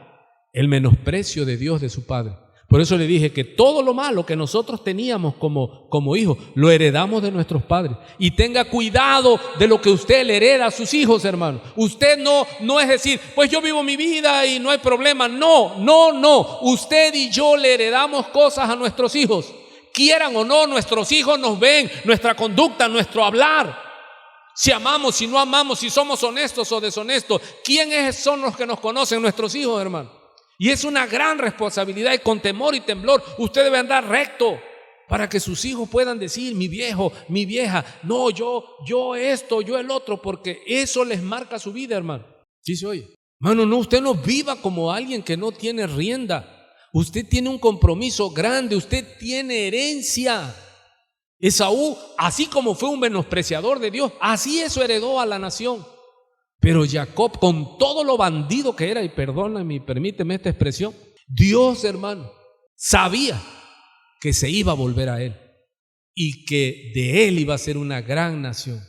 el menosprecio de Dios de su padre. Por eso le dije que todo lo malo que nosotros teníamos como hijos, lo heredamos de nuestros padres. Y tenga cuidado de lo que usted le hereda a sus hijos, hermano. Usted no es decir, pues yo vivo mi vida y no hay problema. No. Usted y yo le heredamos cosas a nuestros hijos. Quieran o no, nuestros hijos nos ven, nuestra conducta, nuestro hablar. Si amamos, si no amamos, si somos honestos o deshonestos. ¿Quiénes son los que nos conocen? Nuestros hijos, hermano. Y es una gran responsabilidad, y con temor y temblor usted debe andar recto para que sus hijos puedan decir, mi viejo, mi vieja, no, yo esto, yo el otro, porque eso les marca su vida, hermano. ¿Sí se oye? Hermano, no, usted no viva como alguien que no tiene rienda. Usted tiene un compromiso grande, usted tiene herencia. Esaú, así como fue un menospreciador de Dios, así eso heredó a la nación. Pero Jacob, con todo lo bandido que era, y perdóname y permíteme esta expresión, Dios, hermano, sabía que se iba a volver a él y que de él iba a ser una gran nación.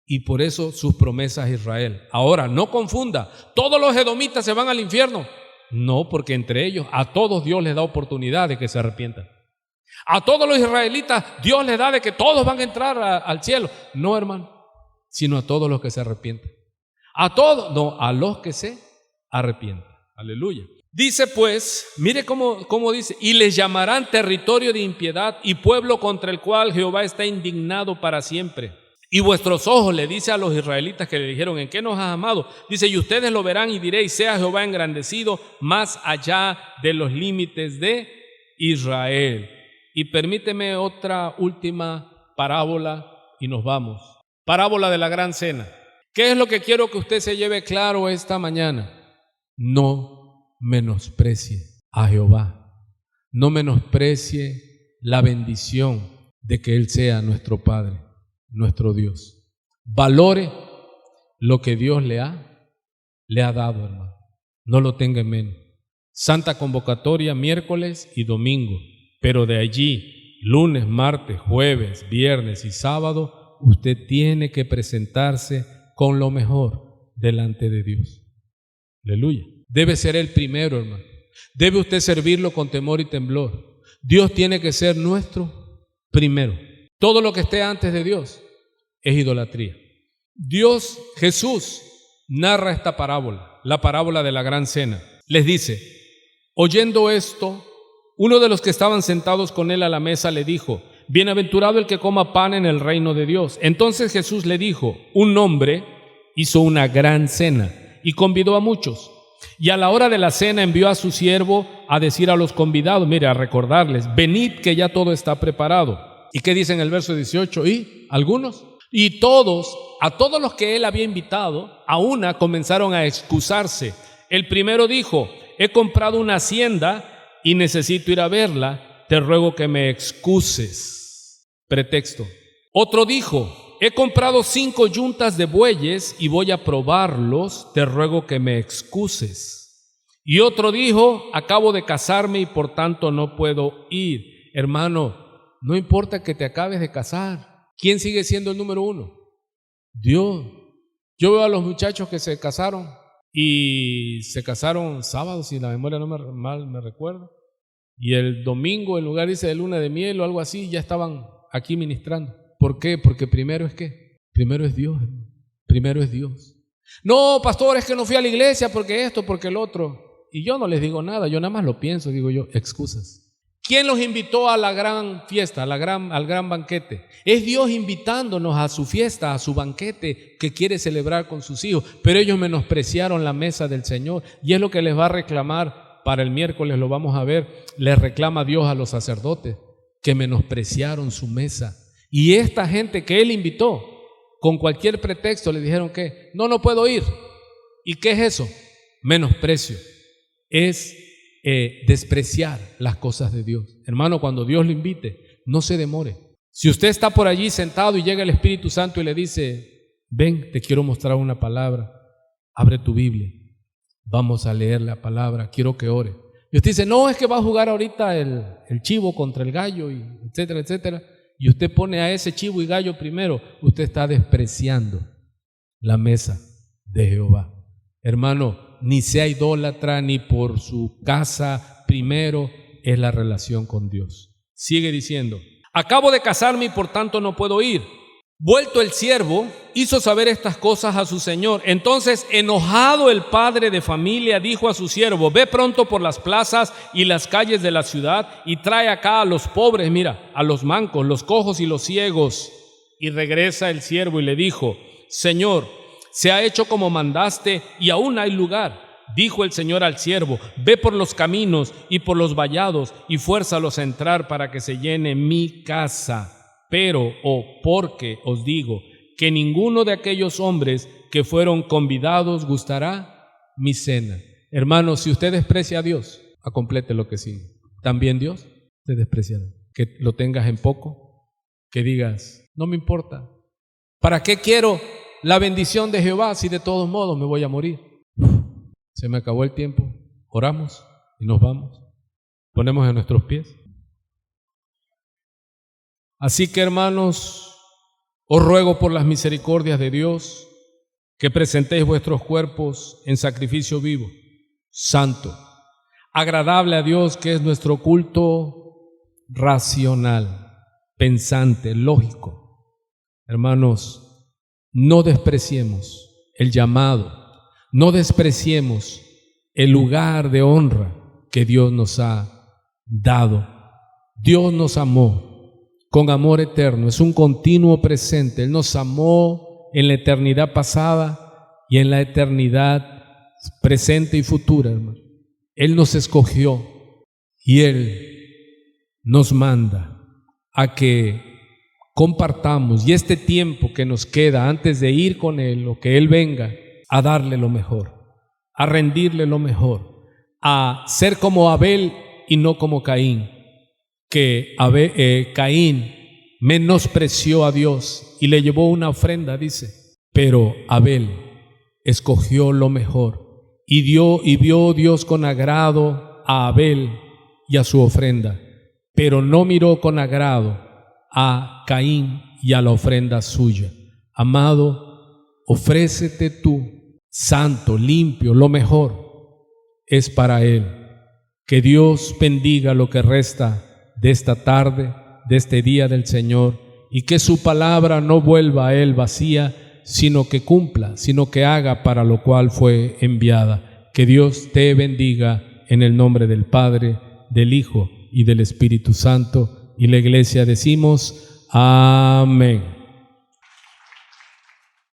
Y por eso sus promesas a Israel. Ahora, no confunda, todos los edomitas se van al infierno. No, porque entre ellos a todos Dios les da oportunidad de que se arrepientan. A todos los israelitas Dios les da de que todos van a entrar al cielo. No, hermano, sino a todos los que se arrepienten. A todos, no, a los que se arrepienten. Aleluya. Dice pues, mire cómo dice, y les llamarán territorio de impiedad y pueblo contra el cual Jehová está indignado para siempre. Y vuestros ojos, le dice a los israelitas que le dijeron, ¿en qué nos has amado? Dice, y ustedes lo verán y diréis, sea Jehová engrandecido más allá de los límites de Israel. Y permíteme otra última parábola y nos vamos. Parábola de la gran cena. ¿Qué es lo que quiero que usted se lleve claro esta mañana? No menosprecie a Jehová. No menosprecie la bendición de que Él sea nuestro Padre, nuestro Dios. Valore lo que Dios le ha dado, hermano. No lo tenga en menos. Santa convocatoria miércoles y domingo, pero de allí, lunes, martes, jueves, viernes y sábado, usted tiene que presentarse con lo mejor delante de Dios. Aleluya. Debe ser el primero, hermano. Debe usted servirlo con temor y temblor. Dios tiene que ser nuestro primero. Todo lo que esté antes de Dios es idolatría. Jesús narra esta parábola, la parábola de la gran cena. Les dice, oyendo esto, uno de los que estaban sentados con él a la mesa le dijo, bienaventurado el que coma pan en el reino de Dios. Entonces Jesús le dijo, un hombre hizo una gran cena y convidó a muchos. Y a la hora de la cena envió a su siervo a decir a los convidados, mire, a recordarles, venid que ya todo está preparado. ¿Y qué dice en el verso 18? ¿Y algunos? Y a todos los que él había invitado, a una comenzaron a excusarse. El primero dijo, he comprado una hacienda y necesito ir a verla, te ruego que me excuses. Pretexto. Otro dijo, he comprado 5 yuntas de bueyes y voy a probarlos, te ruego que me excuses. Y otro dijo, acabo de casarme y por tanto no puedo ir. Hermano, no importa que te acabes de casar. ¿Quién sigue siendo el número 1? Dios. Yo veo a los muchachos que se casaron y se casaron sábado, si la memoria no mal me recuerdo, y el domingo, en lugar dice de luna de miel o algo así, ya estaban aquí ministrando. ¿Por qué? Porque primero es ¿qué? Primero es Dios, primero es Dios. No, pastor, es que no fui a la iglesia porque esto, porque el otro. Y yo no les digo nada, yo nada más lo pienso, digo yo, excusas. ¿Quién los invitó a la gran fiesta, al gran banquete? Es Dios invitándonos a su fiesta, a su banquete que quiere celebrar con sus hijos. Pero ellos menospreciaron la mesa del Señor y es lo que les va a reclamar para el miércoles, lo vamos a ver. Les reclama Dios a los sacerdotes que menospreciaron su mesa. Y esta gente que Él invitó, con cualquier pretexto le dijeron que no puedo ir. ¿Y qué es eso? Menosprecio. Es despreciar las cosas de Dios. Hermano, cuando Dios lo invite, no se demore. Si usted está por allí sentado y llega el Espíritu Santo y le dice, ven, te quiero mostrar una palabra, abre tu Biblia, vamos a leer la palabra, quiero que ore. Y usted dice, no, es que va a jugar ahorita el chivo contra el gallo, y etcétera, etcétera. Y usted pone a ese chivo y gallo primero, usted está despreciando la mesa de Jehová. Hermano, ni sea idólatra, ni por su casa, primero es la relación con Dios. Sigue diciendo, acabo de casarme y por tanto no puedo ir. Vuelto el siervo, hizo saber estas cosas a su señor. Entonces, enojado el padre de familia, dijo a su siervo, ve pronto por las plazas y las calles de la ciudad y trae acá a los pobres, mira, a los mancos, los cojos y los ciegos. Y regresa el siervo y le dijo, Señor, se ha hecho como mandaste y aún hay lugar. Dijo el Señor al siervo, ve por los caminos y por los vallados y fuérzalos a entrar para que se llene mi casa. Pero, porque os digo, que ninguno de aquellos hombres que fueron convidados gustará mi cena. Hermanos, si usted desprecia a Dios, complete lo que sigue. También Dios te despreciará. Que lo tengas en poco, que digas, no me importa. ¿Para qué quiero la bendición de Jehová si de todos modos me voy a morir? Se me acabó el tiempo. Oramos y nos vamos. Ponemos en nuestros pies. Así que, hermanos, os ruego por las misericordias de Dios que presentéis vuestros cuerpos en sacrificio vivo, santo, agradable a Dios, que es nuestro culto racional, pensante, lógico. Hermanos, no despreciemos el llamado, no despreciemos el lugar de honra que Dios nos ha dado. Dios nos amó con amor eterno, es un continuo presente. Él nos amó en la eternidad pasada y en la eternidad presente y futura, hermano. Él nos escogió y Él nos manda a que compartamos, y este tiempo que nos queda antes de ir con Él o que Él venga, a darle lo mejor, a rendirle lo mejor, a ser como Abel y no como Caín, que Caín menospreció a Dios y le llevó una ofrenda, dice, pero Abel escogió lo mejor y vio Dios con agrado a Abel y a su ofrenda, pero no miró con agrado a Caín y a la ofrenda suya. Amado, ofrécete tú, santo, limpio, lo mejor es para Él. Que Dios bendiga lo que resta de esta tarde, de este día del Señor, y que su palabra no vuelva a Él vacía, sino que cumpla, sino que haga para lo cual fue enviada. Que Dios te bendiga en el nombre del Padre, del Hijo y del Espíritu Santo. Y la iglesia decimos, amén.